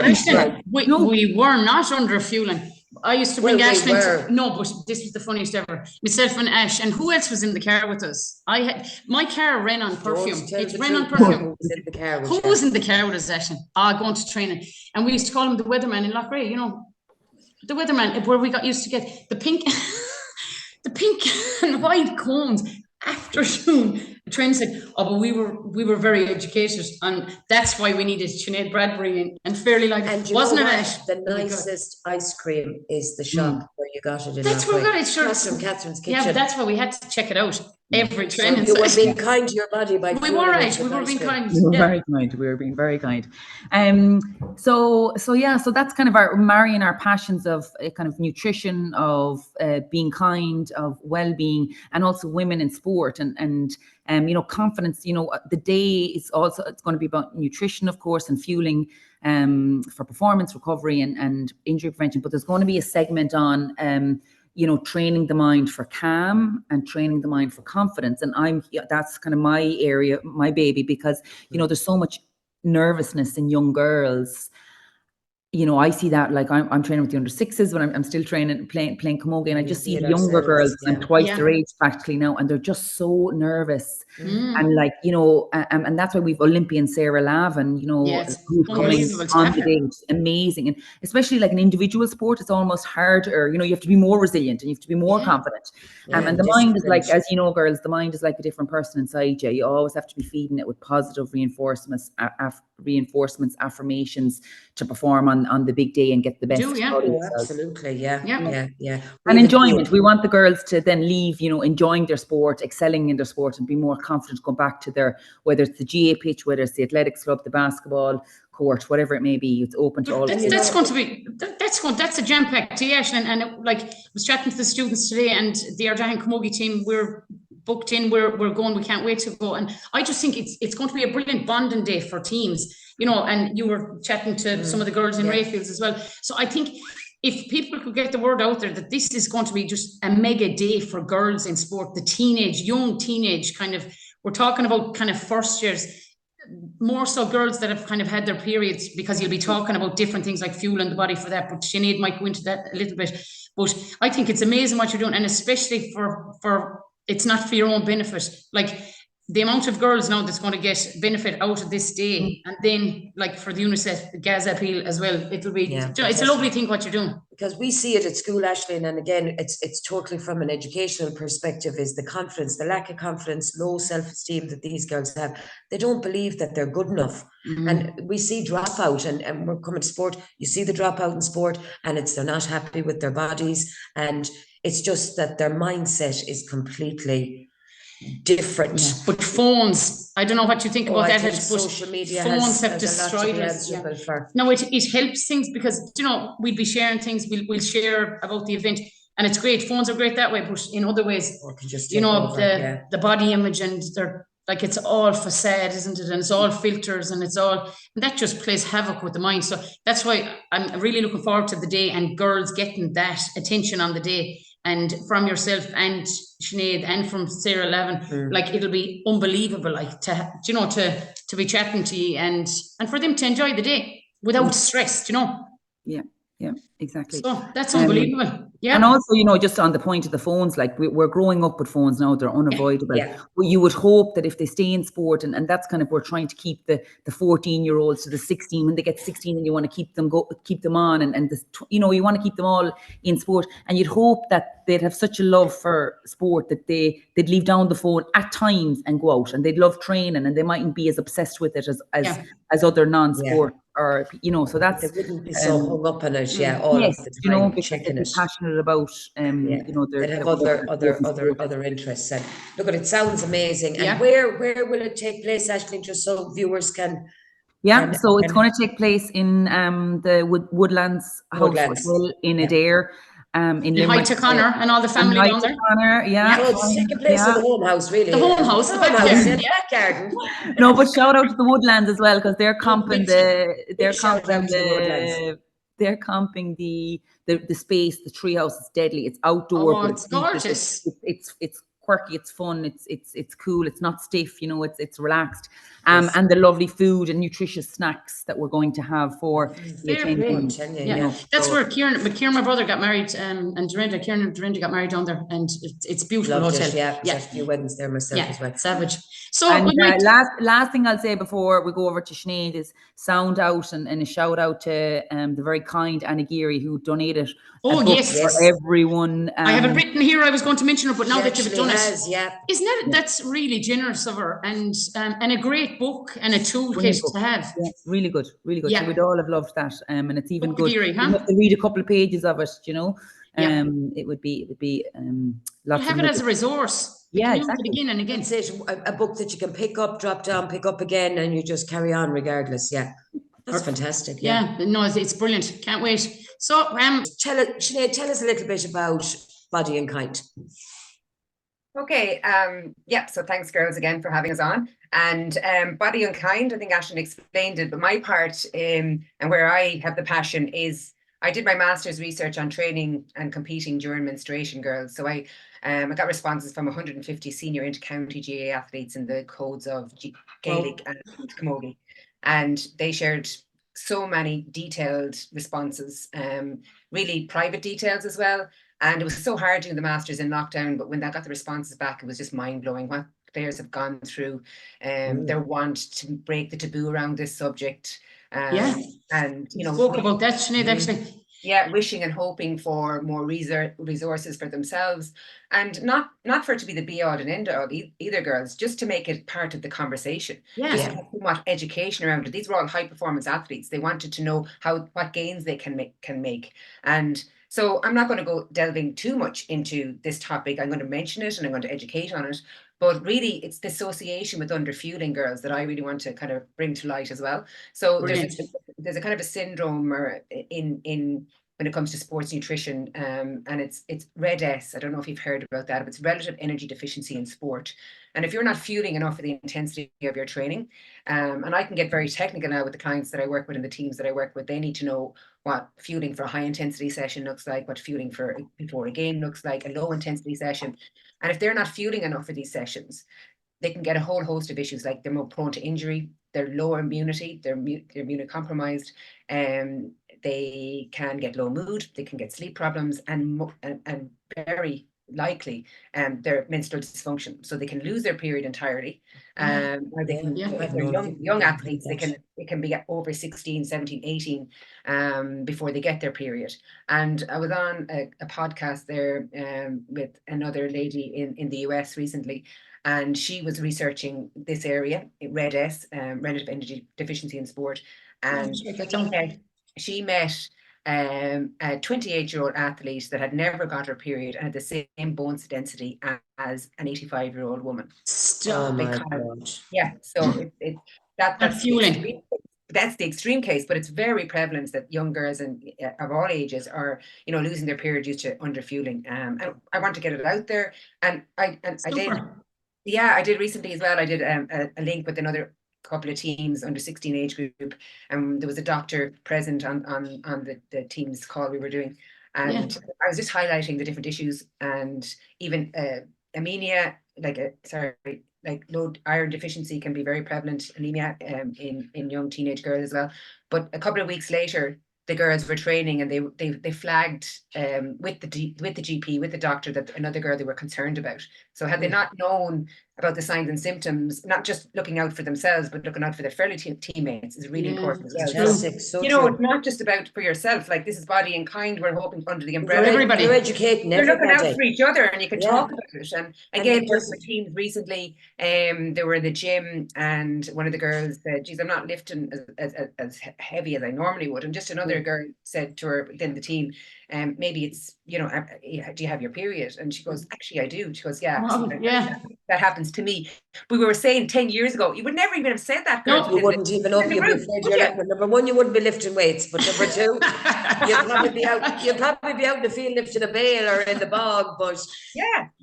Actually. We were not under fueling. I used to bring Aislinn but this was the funniest ever. Myself and Ash, and who else was in the car with us? My car ran on perfume. It ran on perfume. Who was in the car with us, Aislinn? Going to training. And we used to call him the weatherman in Loughrea, the weatherman, where we got used to get the pink and white cones afternoon Trent said, but we were very educated, and that's why we needed Sinead Bradbury and Fairly Light. And wasn't it, Ash? The nicest ice cream is the shop where you got it in. That's where we got it. Sure. Catherine's kitchen. Yeah, but that's why we had to check it out every training. So you were being kind to your body by. We were right. We were being kind. We were very kind. We were being very kind. So that's kind of our marrying our passions of kind of nutrition, of being kind, of well-being, and also women in sport and confidence. The day is also, it's going to be about nutrition, of course, and fueling for performance recovery and injury prevention. But there's going to be a segment on training the mind for calm and training the mind for confidence. And that's kind of my area, my baby, because there's so much nervousness in young girls. I see that, like I'm training with the under sixes, but I'm still playing Camogie, and I just see the younger girls, and I'm twice their age practically now, and they're just so nervous. And and that's why we've Olympian Sarah Lavin, who's coming on the day, which is amazing. And especially like an individual sport, it's almost harder. You have to be more resilient and you have to be more confident. And the mind is like, as you know, girls, the mind is like a different person inside you. You always have to be feeding it with positive reinforcements, affirmations to perform on the big day and get the best. Absolutely, yeah. And enjoyment. We want the girls to then leave, enjoying their sport, excelling in their sport, and be more confident to go back to their, whether it's the GA pitch, whether it's the athletics club, the basketball court, whatever it may be. It's open to all. That's a jam-packed day, Aislinn. And like I was chatting to the students today, and the Ardahan Camogie team, we're booked in, we're going, we can't wait to go. And I just think it's going to be a brilliant bonding day for teams, and you were chatting to some of the girls in Rayfields as well. So I think if people could get the word out there that this is going to be just a mega day for girls in sport, the young teenage kind of, we're talking about kind of first years, more so girls that have kind of had their periods, because you'll be talking about different things like fueling the body for that, but Sinead might go into that a little bit. But I think it's amazing what you're doing, and especially for it's not for your own benefit. Like the amount of girls now that's going to get benefit out of this day, and then like for the UNICEF Gaza appeal as well, it'll be it's a lovely thing what you're doing. Because we see it at school, Aislinn, and again, it's totally from an educational perspective, is the confidence, the lack of confidence, low self-esteem that these girls have. They don't believe that they're good enough. And we see dropout, and we're coming to sport, you see the dropout in sport, and they're not happy with their bodies, and it's just that their mindset is completely different. But phones, I don't know what you think about that, but social media phones have destroyed us. No, it helps things, because we'd be sharing things, we'll share about the event, and it's great. Phones are great that way, but in other ways, the body image, and they're like, it's all facade, isn't it? And it's all filters, and that just plays havoc with the mind. So that's why I'm really looking forward to the day, and girls getting that attention on the day. And from yourself and Sinead and from Sarah Lavin, like it'll be unbelievable, like to be chatting to you and for them to enjoy the day without stress, Yeah, exactly. So that's unbelievable. And also, just on the point of the phones, like we're growing up with phones now, they're unavoidable. But you would hope that if they stay in sport, and that's kind of, we're trying to keep the 14-year-olds to the 16, when they get 16, and you want to keep them on, and you want to keep them all in sport, and you'd hope that they'd have such a love for sport that they'd leave down the phone at times and go out, and they'd love training, and they mightn't be as obsessed with it as other non-sport. Or so that's, they wouldn't be so hung up on it, all of the time, because checking they're passionate about, they have other interests. And look, it sounds amazing. And where will it take place, Aislinn, just so viewers can? So it's going to take place in the Woodlands Hotel in Adair. In Hi to Connor and all the family down there. Connor, it's taking place in the home house, really. The home house, the backyard. Garden. No, but shout out to the Woodlands as well, because they're comping the space. The treehouse is deadly. It's outdoor. Oh, it's gorgeous. It's quirky, it's fun, it's cool, it's not stiff, it's relaxed, and the lovely food and nutritious snacks that we're going to have for the attendees. That's where Kieran, my brother, got married, and Kieran and Dorinda got married down there, and it's beautiful hotel. A few weddings there myself as well. Savage. So last thing I'll say before we go over to Sinead is sound out and a shout out to the very kind Anna Geary, who donated for everyone. I have it written here, I was going to mention it, but now that you've done it, has, yeah. Isn't that, that's really generous of her, and a great book and a toolkit to have. Yeah, really good, really good. Yeah. So we'd all have loved that, and it's even good. Theory, You have to read a couple of pages of it, you know. Yeah. It would be lots. Have it as a resource. Yeah, exactly. Again and again. It's a book that you can pick up, drop down, pick up again, and you just carry on regardless. Yeah, that's fantastic. Yeah, no, it's brilliant. Can't wait. So, Sinead, tell us a little bit about Body and Kind. Okay, so thanks girls again for having us on. And Body and Kind, I think Aislinn explained it, but my part and where I have the passion is I did my master's research on training and competing during menstruation, girls. So I got responses from 150 senior inter-county GAA athletes in the codes of Gaelic and Camogie. And they shared so many detailed responses, really private details as well. And it was so hard doing the masters in lockdown, but when I got the responses back, it was just mind-blowing what players have gone through, their want to break the taboo around this subject. And you know, spoke about that, Sinead, actually. Yeah, wishing and hoping for more resources for themselves, and not for it to be the be all and end all either, girls, just to make it part of the conversation. Just to have somewhat education around it. These were all high performance athletes. They wanted to know what gains they can make. And so I'm not going to go delving too much into this topic. I'm going to mention it and I'm going to educate on it. But really, it's the association with underfueling, girls, that I really want to kind of bring to light as well. So there's a kind of a syndrome in when it comes to sports nutrition, and it's RED-S. I don't know if you've heard about that, but it's relative energy deficiency in sport. And if you're not fueling enough for the intensity of your training, and I can get very technical now with the clients that I work with and the teams that I work with, they need to know what fueling for a high intensity session looks like, what fueling for before a game looks like, a low intensity session. And if they're not fueling enough for these sessions, they can get a whole host of issues, like they're more prone to injury, they're lower immunity, they're immunocompromised, they can get low mood, they can get sleep problems, and very likely their menstrual dysfunction. So they can lose their period entirely. Or they can, if they're young athletes, it can be over 16, 17, 18 before they get their period. And I was on a podcast there with another lady in the US recently, and she was researching this area, RED-S, relative energy deficiency in sport. And she met a 28-year-old athlete that had never got her period and had the same bone density as an 85-year-old woman. Stop. Yeah, so that's fueling. That's the extreme case, but it's very prevalent that young girls and of all ages are, losing their period due to underfueling. And I want to get it out there. And I did recently as well. I did a link with another couple of teams under 16 age group, and there was a doctor present on the team's call we were doing, and I was just highlighting the different issues, and even anemia, like low iron deficiency can be very prevalent, anemia in young teenage girls as well. But a couple of weeks later, the girls were training, and they flagged with the GP, with the doctor, that another girl they were concerned about. So had they not known about the signs and symptoms, not just looking out for themselves, but looking out for their fellow teammates is really important as well. So, it's not just about for yourself. Like, this is Body and Kind. We're hoping under the umbrella. Everybody. You're educating everybody. You're looking out for each other, and you can talk about it. And again, working with teams recently, they were in the gym, and one of the girls said, "Geez, I'm not lifting as heavy as I normally would." And just another girl said to her within the team, maybe it's, do you have your period? And she goes, "Actually, I do." She goes, that happens to me. We were saying 10 years ago, you would never even have said that. No, you wouldn't even know. You'd be afraid number one, you wouldn't be lifting weights, but number two, you'd probably be out in the field lifting a bale or in the bog. But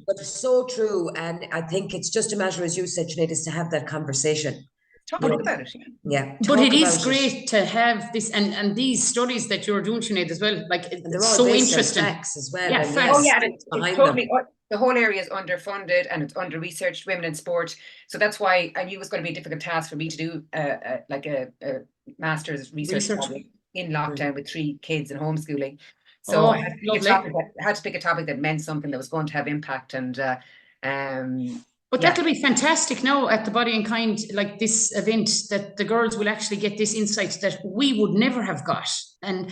it's so true. And I think it's just a matter, as you said, Sinead, is to have that conversation. Talk about it. Yeah. But it is great to have this and these studies that you're doing, Sinead, as well. Like, they're all so based interesting. on facts as well. Yeah, facts. It's totally. The whole area is underfunded and it's under-researched, women in sport. So that's why I knew it was going to be a difficult task for me to do a master's research in lockdown with 3 kids and homeschooling. So I had to pick a topic that meant something that was going to have impact. And but that'll be fantastic now at the Body and Kind, like this event, that the girls will actually get this insight that we would never have got. And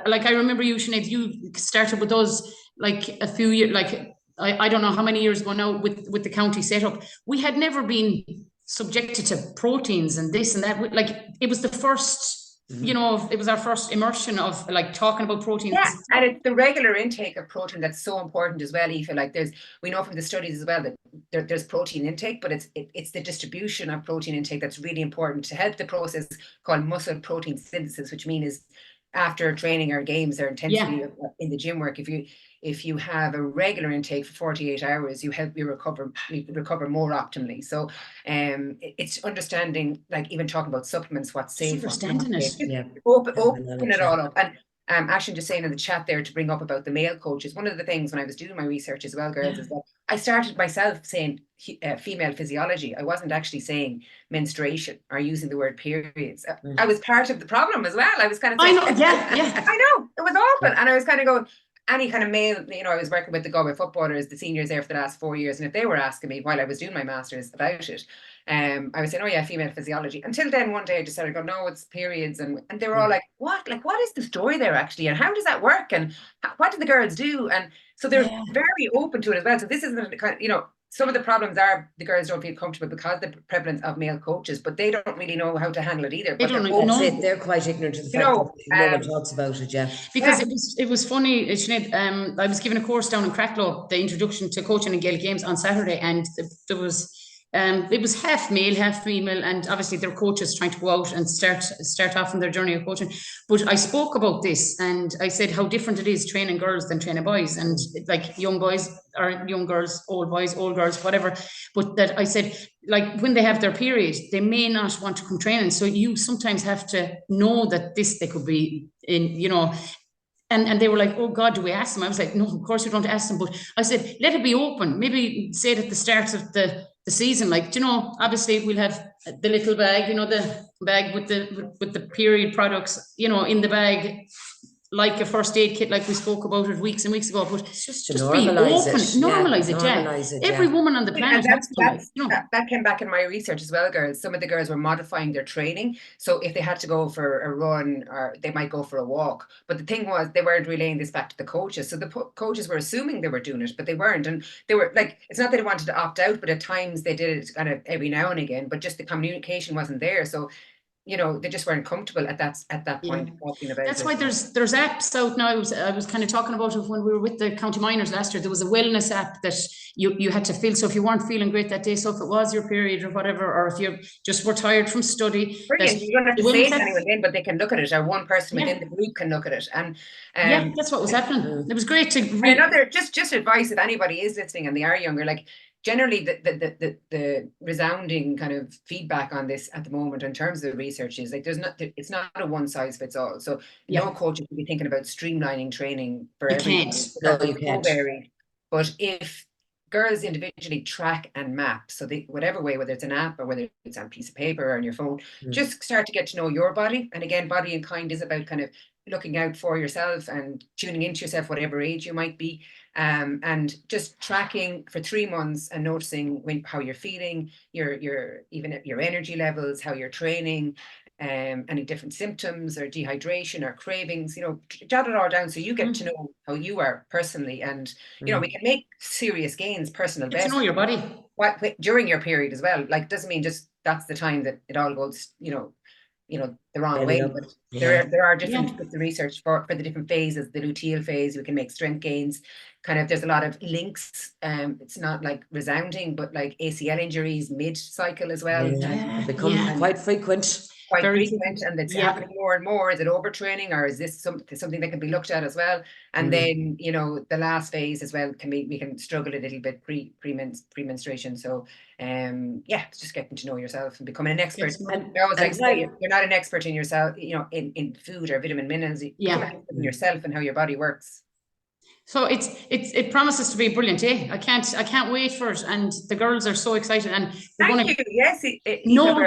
like I remember you, Sinead, you started with us like a few years, like I don't know how many years ago now with the county setup, we had never been subjected to proteins and this and that. Like it was the first, you know, it was our first immersion of like talking about proteins. Yeah, and it's the regular intake of protein that's so important as well, Aoife. Like we know from the studies as well that there's protein intake, but it's the distribution of protein intake that's really important to help the process called muscle protein synthesis, which means after training or games or intensity in the gym work, if you have a regular intake for 48 hours, you recover more optimally. So it's understanding, like even talking about supplements, what's safe. Understanding it. Open it all up. And Aislinn just saying in the chat there to bring up about the male coaches. One of the things when I was doing my research as well, girls, is that I started myself saying female physiology. I wasn't actually saying menstruation or using the word periods. I was part of the problem as well. I was kind of saying, I know, I know, it was awful. And I was kind of going, any kind of male, you know, I was working with the Galway footballers, the seniors there for the last 4 years. And if they were asking me while I was doing my master's about it, I was saying, oh yeah, female physiology. Until then, one day I just started going, no, it's periods. And they were all like, what? Like, what is the story there actually? And how does that work? And what do the girls do? And so they're very open to it as well. So this isn't the kind of, you know, some of the problems are the girls don't feel comfortable because of the prevalence of male coaches, but they don't really know how to handle it either. They don't know. They're quite ignorant of the fact that no one talks about it, Because it was funny, Sinead, I was given a course down in Cracklow, the introduction to coaching in Gaelic games on Saturday, and there was it was half male, half female, and obviously their coaches trying to go out and start off on their journey of coaching. But I spoke about this and I said how different it is training girls than training boys, and like young boys or young girls, old boys, old girls, whatever. But that I said, like when they have their period, they may not want to come training. So you sometimes have to know that they could be in, you know. And they were like, oh God, do we ask them? I was like, no, of course you don't ask them. But I said, let it be open. Maybe say it at the start of the season, like, you know, obviously we'll have the little bag, you know, the bag with the period products, you know, in the bag, like a first aid kit, like we spoke about it weeks and weeks ago. But just be open, normalize it. Every woman on the planet. That came back in my research as well, girls. Some of the girls were modifying their training. So if they had to go for a run, or they might go for a walk. But the thing was, they weren't relaying this back to the coaches. So the coaches were assuming they were doing it, but they weren't. And they were like, it's not that they wanted to opt out, but at times they did it kind of every now and again. But just the communication wasn't there. So, you know, they just weren't comfortable at that point talking about That's why there's apps out now. I was kind of talking about it when we were with the county minors last year. There was a wellness app that you had to fill. So if you weren't feeling great that day, so if it was your period or whatever, or if you just were tired from study. Brilliant. You don't have to say it to anyone then, but they can look at it, or one person within the group can look at it. And that's what was happening. It was great to another just advice if anybody is listening and they are younger, like generally the resounding kind of feedback on this at the moment in terms of the research is like it's not a one size fits all. So no coach should be thinking about streamlining training for everyone. You can't. But if girls individually track and map, so whatever way, whether it's an app or whether it's on a piece of paper or on your phone, just start to get to know your body. And again, Body and Kind is about kind of looking out for yourself and tuning into yourself, whatever age you might be, and just tracking for 3 months and noticing how you're feeling, even your energy levels, how you're training, any different symptoms or dehydration or cravings, you know, jot it all down so you get to know how you are personally, and you know, we can make serious gains, personal best. To know your body during your period as well. Like, doesn't mean just that's the time that it all goes, you know, the wrong way, but there are different bits of research for the different phases. The luteal phase, we can make strength gains. Kind of, there's a lot of links. It's not like resounding, but like ACL injuries mid-cycle as well. Become quite frequent. And it's happening more and more. Is it overtraining, or is this something that can be looked at as well? And then, you know, the last phase as well we can struggle a little bit pre-menstruation. So it's just getting to know yourself and becoming an expert. And I always like say, you're not an expert in yourself, you know, in food or vitamin minerals. You're an expert in yourself and how your body works. So it promises to be brilliant, eh? I can't wait for it, and the girls are so excited, and we're going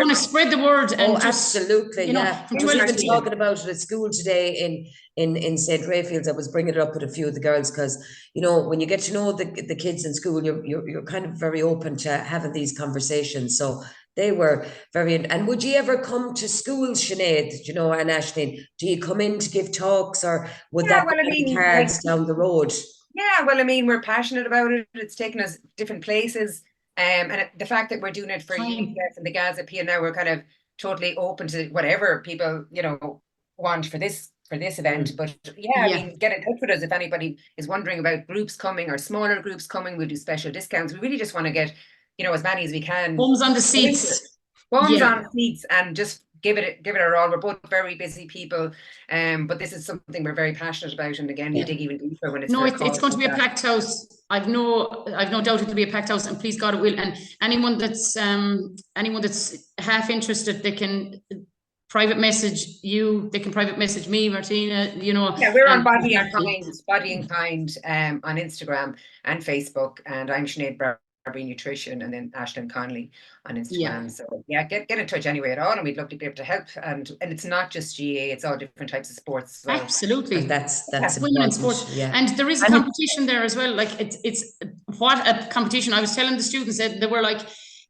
to spread the word. And absolutely, you know, We've been talking about it at school today in St. Rayfields. I was bringing it up with a few of the girls because, you know, when you get to know the kids in school, you're kind of very open to having these conversations. So they were and would you ever come to school, Sinead, you know, and Aislinn, do you come in to give talks, or would that be cards down the road? Yeah, well, I mean, we're passionate about it. It's taken us different places. And the fact that we're doing it for UNICEF and the Gaza Appeal now, we're kind of totally open to whatever people, want for this event. But I mean, get in touch with us if anybody is wondering about groups coming or smaller groups coming. We'll do special discounts. We really just want to get, as many as we can. Bums on the seats. Bums on seats and just give it our all. We're both very busy people, but this is something we're very passionate about. And again, we dig even deeper when it's it's going to be a packed house. I've no doubt it'll be a packed house, and please God it will. And anyone that's half interested, they can private message you. They can private message me, Martina. Yeah, we're on Body and Kind on Instagram and Facebook, and I'm Sinead Bradbury Nutrition, and then Aislinn Connolly on Instagram. So get in touch anyway at all, and we'd love to be able to help. And it's not just GA; it's all different types of sports. So. Absolutely, and that's women in sport. Yeah, and there is a competition there as well. Like it's what a competition. I was telling the students that they were like,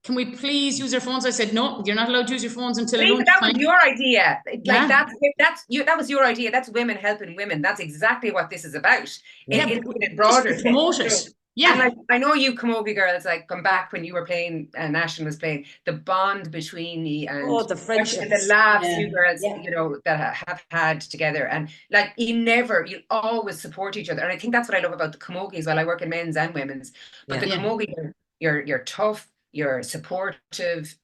"Can we please use our phones?" I said, "No, you're not allowed to use your phones until lunchtime." That was your idea. Like that was your idea. That's women helping women. That's exactly what this is about. It's broader. Promote it. Yeah, and I know you Camogie girls come back when you were playing. National was playing. The bond between you and the friendship and the laughs you girls that have had together, and you always support each other. And I think that's what I love about the Camogie as well. I work in men's and women's, but the Camogie, you're tough, you're supportive,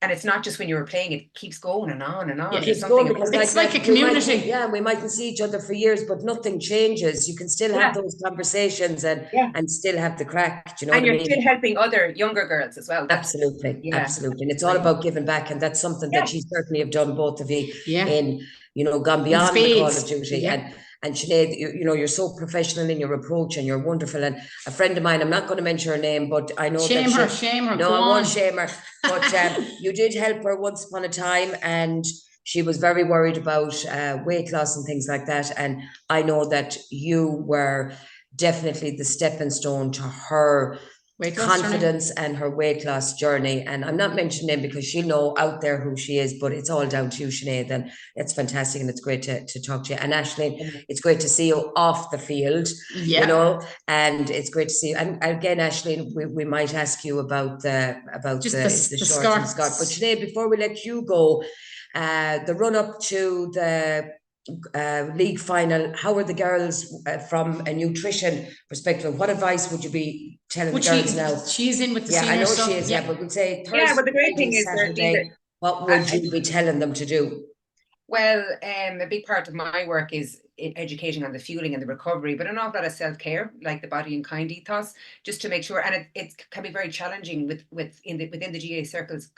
and it's not just when you were playing, it keeps going and on and on. Yeah, it's going because it's like a community. We mightn't see each other for years, but nothing changes. You can still have those conversations and still have the crack. And you're still helping other younger girls as well. Absolutely. And it's all about giving back, and that's something that you certainly have done, both of you, in gone beyond the call of duty. And Sinead, you're so professional in your approach, and you're wonderful. And a friend of mine, I'm not going to mention her name, but I know shame her. No, I won't shame her. But you did help her once upon a time, and she was very worried about weight loss and things like that. And I know that you were definitely the stepping stone to her confidence and her weight loss journey. And I'm not mentioning it because she'll know out there who she is, but it's all down to you, Sinead, and it's fantastic, and it's great to talk to you. And Aislinn, it's great to see you off the field, and it's great to see you. And again, Aislinn, we might ask you about the short and skirt. But Sinead, before we let you go, the run up to the league final, how are the girls from a nutrition perspective? What advice would you be telling the girls now? She's in with the senior I know stuff. she is, but we'd say Thursday, but the great thing is Saturday, what would you be telling them to do? Well, a big part of my work is educating on the fueling and the recovery, but an awful lot of self-care, like the Body and Kind ethos, just to make sure. And it can be very challenging within the GA circles.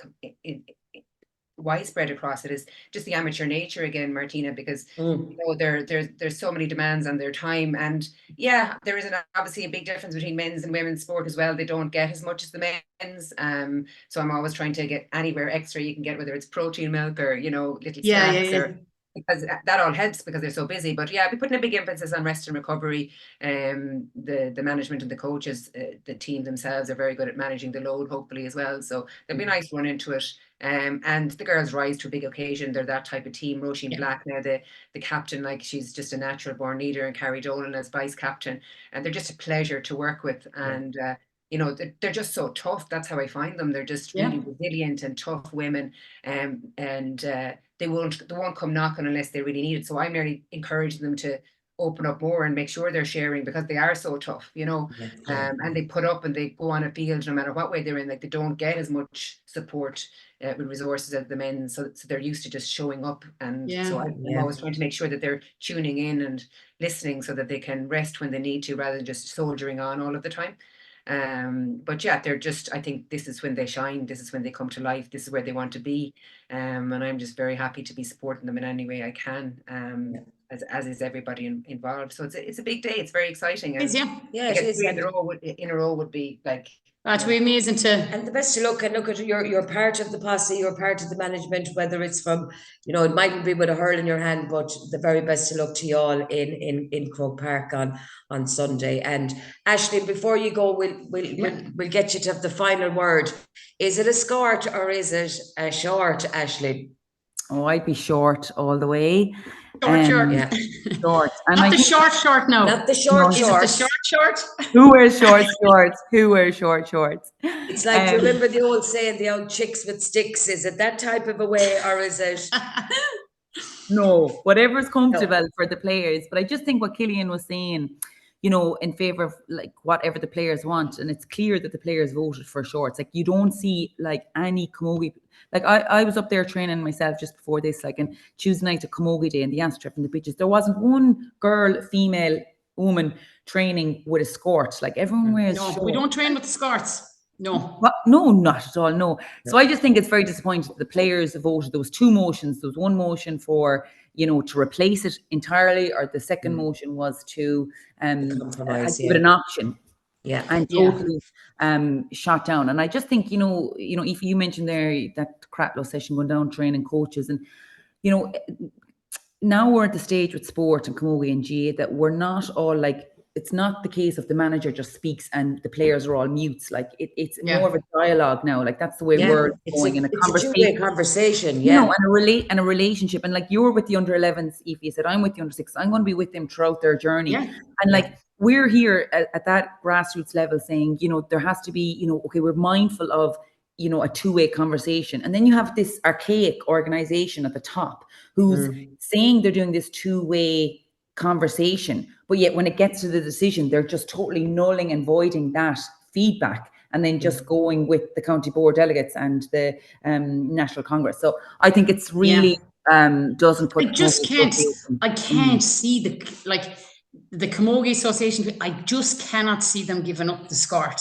Widespread across it is just the amateur nature again, Martina, because there's so many demands on their time, and there is obviously a big difference between men's and women's sport as well. They don't get as much as the men's, so I'm always trying to get anywhere extra you can get, whether it's protein milk or little snacks or, because that all helps because they're so busy. But we're putting a big emphasis on rest and recovery. The management and the coaches, the team themselves are very good at managing the load, hopefully as well. So there'll be a nice run into it. And the girls rise to a big occasion. They're that type of team. Roisin Black now, the captain, she's just a natural born leader, and Carrie Dolan as vice captain, and they're just a pleasure to work with. And they're just so tough. That's how I find them. They're just really resilient and tough women, and they won't come knocking unless they really need it. So I'm really encouraging them to open up more and make sure they're sharing, because they are so tough, and they put up and they go on a field no matter what way they're in. They don't get as much support with resources as the men, so they're used to just showing up. And so I'm always trying to make sure that they're tuning in and listening so that they can rest when they need to, rather than just soldiering on all of the time. But they're just, I think this is when they shine, this is when they come to life, this is where they want to be, and I'm just very happy to be supporting them in any way I can, as is everybody involved. So it's a big day. It's very exciting. And it is. In a row would be like, that would be amazing and the best to look at you're part of the posse, you're part of the management, whether it's from it mightn't be with a hurl in your hand, but the very best to look to you all in Croke Park on Sunday. And Aislinn, before you go, we'll get you to have the final word. Is it a skirt or is it a short, Aislinn? Oh, I'd be short all the way. Short. Yeah. Short. And not the short now. Not the short. Is it the short? Who wears short shorts? Who wears short shorts? It's like, do you remember the old saying, the old chicks with sticks? Is it that type of a way, or is it? No, whatever's comfortable for the players. But I just think what Killian was saying, in favor of like whatever the players want, and it's clear that the players voted for shorts. Like you don't see like any camogie. Like I was up there training myself just before this, like, and Tuesday night at Camogie Day in the Anstrip and the pitches, there wasn't one girl, female, woman training with a skirt. Like everyone wears shorts. We don't train with the skirts. No. No, not at all. No. So I just think it's very disappointing. The players voted. There was two motions. There was one motion for, to replace it entirely, or the second motion was to give it an option. Yeah. And totally shot down. And I just think, if you mentioned there that Cratlow session going down training coaches, and now we're at the stage with sport and Camogie and GA that we're not all like, it's not the case of the manager just speaks and the players are all mutes. Like it's more of a dialogue now. Like that's the way we're going in a conversation. It's a two-way conversation, and a relationship. And like you're with the under 11s, if you said I'm with the under 6s, I'm going to be with them throughout their journey. Yeah. And like we're here at that grassroots level saying, there has to be, okay, we're mindful of, a two-way conversation. And then you have this archaic organization at the top who's saying they're doing this two-way conversation, but yet when it gets to the decision, they're just totally nulling and voiding that feedback and then just going with the county board delegates and the National Congress. So I think it's really doesn't put. I can't see the Camogie Association. I just cannot see them giving up the skirt.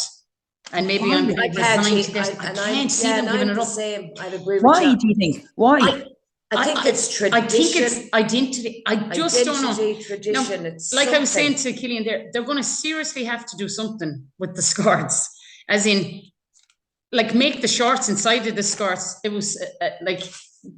And maybe I can't see them giving it up. I'd agree with Why do you think? Why? I think it's tradition. I think it's identity. I just don't know. Tradition. Now, like I was saying to Killian, they're going to seriously have to do something with the skirts, as in, like, make the shorts inside of the skirts. It was like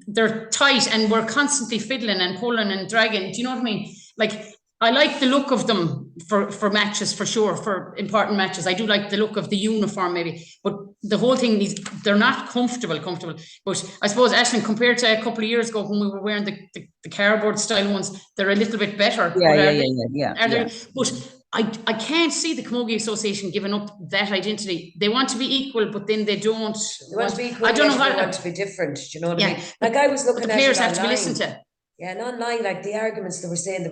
they're tight, and we're constantly fiddling and pulling and dragging. Do you know what I mean? Like, I like the look of them for matches, for sure, for important matches. I do like the look of the uniform, maybe, but the whole thing is they're not comfortable. But I suppose, Aislinn, compared to a couple of years ago when we were wearing the cardboard style ones, they're a little bit better. Yeah. But I can't see the Camogie Association giving up that identity. They want to be equal, but then they don't. They want to be equal. I don't know how they want to be different. Do you know what I mean? Like I was looking at players have to be listened to. Yeah, and online, like the arguments they were saying,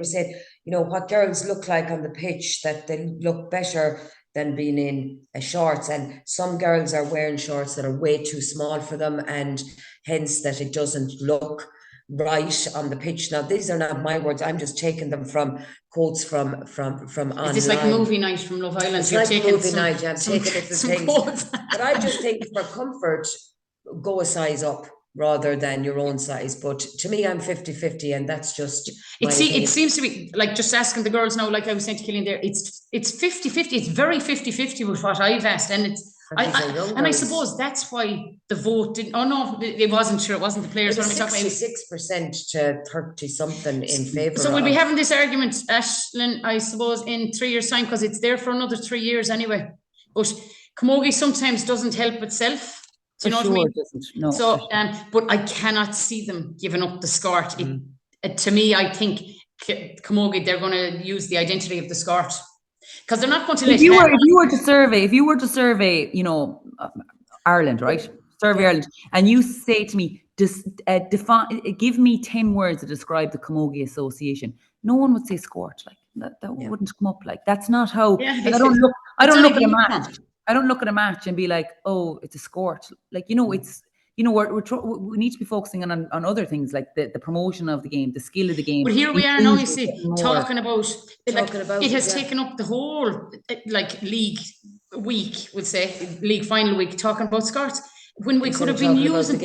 what girls look like on the pitch, that they look better than being in shorts. And some girls are wearing shorts that are way too small for them, and hence that it doesn't look right on the pitch. Now, these are not my words. I'm just taking them from quotes from online. Is this like movie night from Love Island? It's like movie night. I'm taking different things. But I just think for comfort, go a size up rather than your own size. But to me, I'm 50-50, and that's just it seems to be like, just asking the girls now, like I was saying to Killian there, it's 50-50. It's very 50-50 with what I've asked, and I suppose that's why the vote didn't. Oh no, it wasn't. Sure, it wasn't the players. It was 66% to 30 something in favour. So we'll be having this argument, Aislinn, I suppose, in 3 years' time, because it's there for another 3 years anyway. But Camogie sometimes doesn't help itself. Do you know what I mean? No. So, but I cannot see them giving up the skirt. To me, I think Camogie, they're going to use the identity of the skirt, because they're not going to let. If you were to survey, Ireland, right? Survey Ireland, and you say to me, give me 10 words to describe the Camogie Association. No one would say skirt. Like that wouldn't come up. Like that's not how. Yeah, I don't look at a match. I don't look at a match and be like, oh, it's a skirt. Like, it's, we need to be focusing on other things, like the promotion of the game, the skill of the game. But here we are now, you see, talking about it has taken up the whole, league week, we'll say, league final week, talking about skirts, when we could have been using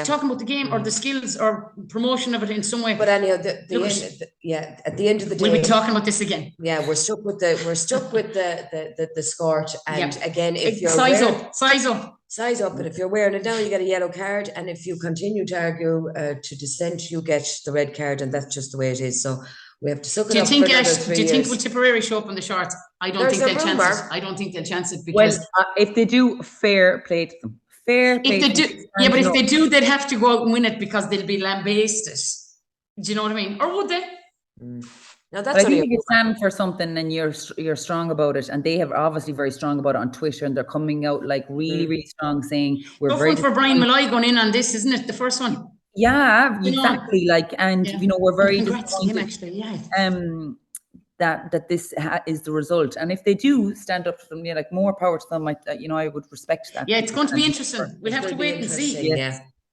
talking about the game or the skills or promotion of it in some way. But anyhow, at the end of the day, we'll be talking about this again. Yeah, we're stuck with the skirt, and again, if you're size up, but if you're wearing it down, you get a yellow card, and if you continue to argue to dissent, you get the red card, and that's just the way it is. So we have to suck it up. Do you think will Tipperary show up in the shorts? I don't think they'll chance it. I don't think they'll chance it, because if they do, fair play to them. fair. If they do, but if they do, they'd have to go out and win it because they'll be lambasted. Do you know what I mean? Or would they? Now that's I think if you stand for something and you're strong about it, and they have obviously very strong about it on Twitter, and they're coming out like really strong, saying we're very for Brian Malloy going in on this, isn't it? The first one. Yeah, exactly. Like, and we're very disappointed. Actually, that this is the result, and if they do stand up to them, like more power to them. I would respect that. Yeah, it's going to be interesting. We'll have to wait and see.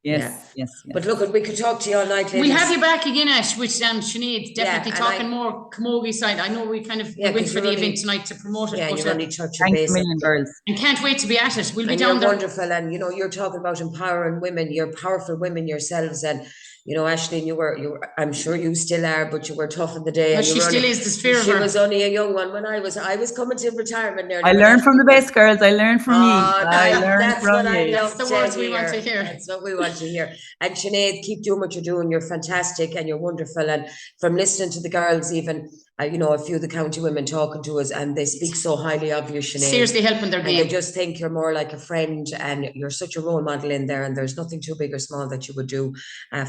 Yes. But look, we could talk to you all night. We'll have you back again, Ash, with Sinead, definitely talking more Camogie side. I know we kind of went for the event tonight to promote it. Yeah, you're only touch your base. Thanks a million, girls. And can't wait to be at it. We'll be down there. Wonderful, and you're talking about empowering women. You're powerful women yourselves, and Aislinn, you were. I'm sure you still are, but you were tough in the day. No, she still is. The spirit of her. She was only a young one when I was coming to retirement. I learned from the best girls. I learned from you. That's what I love. That's the words we want to hear. That's what we want to hear. And Sinead, keep doing what you're doing. You're fantastic and you're wonderful. And from listening to the girls, even a few of the county women talking to us, and they speak so highly of you, Sinead. Seriously helping their game. They just think you're more like a friend, and you're such a role model in there, and there's nothing too big or small that you would do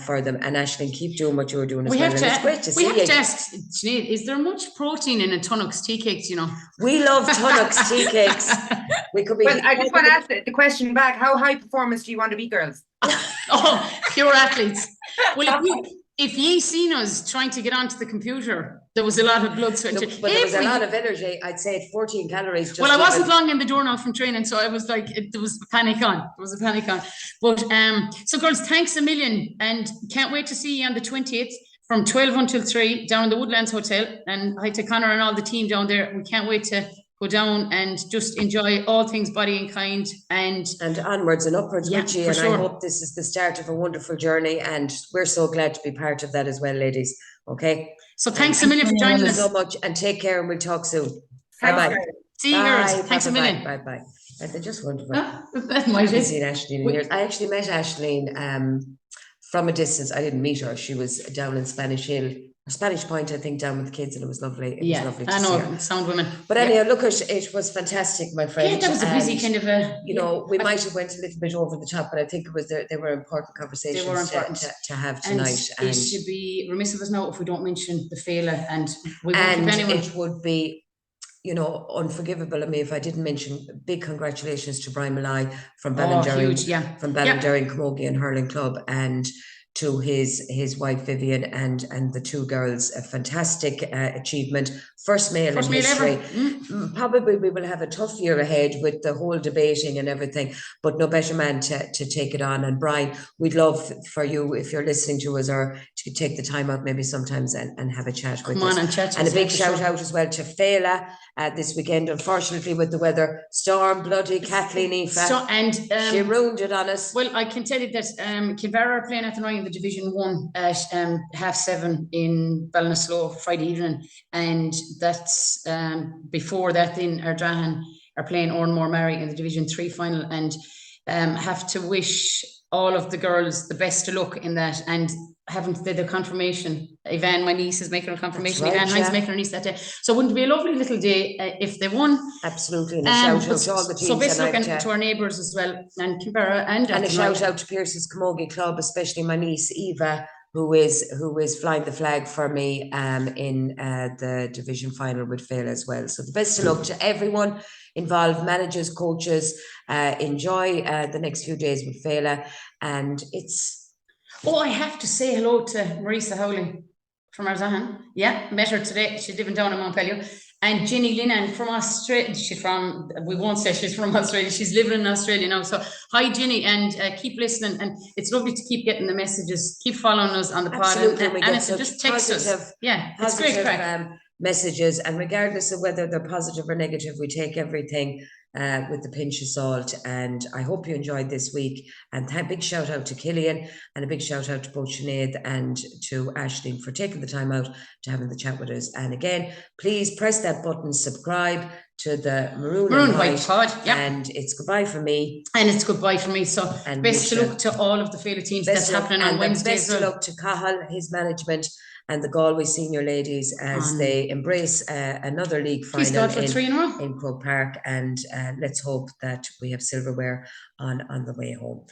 for them. And Aislinn, keep doing what you're doing as well. It's great to see you. We have to ask, Sinead, is there much protein in a Tunnocks tea cakes, We love Tunnocks tea cakes. We could be. Well, I just want to ask the question back. How high performance do you want to be, girls? Pure athletes. Well, if ye seen us trying to get onto the computer, there was a lot of blood sweat. But there was a lot of energy. I'd say 14 calories. Well, I wasn't long in the door now from training, so I was like, there was a panic on. But so girls, thanks a million, and can't wait to see you on the 20th from 12 until 3 down in the Woodlands Hotel. And hi to Connor and all the team down there. We can't wait to go down and just enjoy all things Body and Kind and onwards and upwards with you. And sure. I hope this is the start of a wonderful journey, and we're so glad to be part of that as well, ladies. Okay. So thanks a million for joining us. So much, and take care, and we'll talk soon. Bye. See you girls. Thanks a million. Bye. They're just wonderful. That might be. Seen Aislinn in years. I actually met Aislinn from a distance. I didn't meet her. She was down in Spanish Point, I think, down with the kids, and it was lovely. It was lovely to see her. Sound women. But anyhow, look, it was fantastic, my friend. Yeah, that was a busy kind of a. We might have went a little bit over the top, but I think they were important conversations. They were important to have tonight. And it should be remiss of us now if we don't mention the Féile, and we won't and keep anyone. It would be, unforgivable of me if I didn't mention big congratulations to Brian Malloy from Ballinderry, from Ballinderry Camogie and Hurling Club, and to his wife Vivian and the two girls. A fantastic achievement. First male in history. Probably we will have a tough year ahead with the whole debating and everything, but no better man to take it on. And Brian, we'd love for you, if you're listening to us, or to take the time out maybe sometimes and have a chat with us. And a big shout out as well to Féile this weekend. Unfortunately, with the weather, storm, bloody Kathleen Aoife, she ruined it on us. Well, I can tell you that Kilbarra are playing at the night in the Division 1 at 7:30 in Ballinasloe Friday evening, and that's before that then Ardrahan are playing Oranmore Mary in the Division 3 final, and have to wish all of the girls the best of luck in that. And haven't did a confirmation. Yvonne, my niece, is making a confirmation. Right, Yvonne Hines making her niece that day. So wouldn't it be a lovely little day if they won? Absolutely. And a shout out to all the teams. So best looking to our neighbours as well, and Kilbarra and a shout out to Pearse's Camogie Club, especially my niece Eva, who is flying the flag for me in the division final with Féile as well. So the best of luck to everyone involved, managers, coaches. Enjoy the next few days with Féile, and it's. Oh, I have to say hello to Marisa Howling from Ardrahan. Yeah, met her today. She's living down in Montpellier. And Jenny Linan from Australia. We won't say she's from Australia. She's living in Australia now. So hi, Jenny, and keep listening. And it's lovely to keep getting the messages. Keep following us on the pod. Absolutely. And it's just text us. Yeah, it's great crack. Messages, and regardless of whether they're positive or negative, we take everything with a pinch of salt. And I hope you enjoyed this week, and a big shout out to Killian, and a big shout out to both Sinead and to Aislinn for taking the time out to having the chat with us. And again, please press that button, subscribe to the Maroon White Pod. And it's goodbye from me. And it's goodbye from me. So best of luck to all of the Féile teams that's happening on Wednesday. Best of luck to Cathal, his management, and the Galway senior ladies as they embrace another league final in Croke Park, and let's hope that we have silverware on the way home.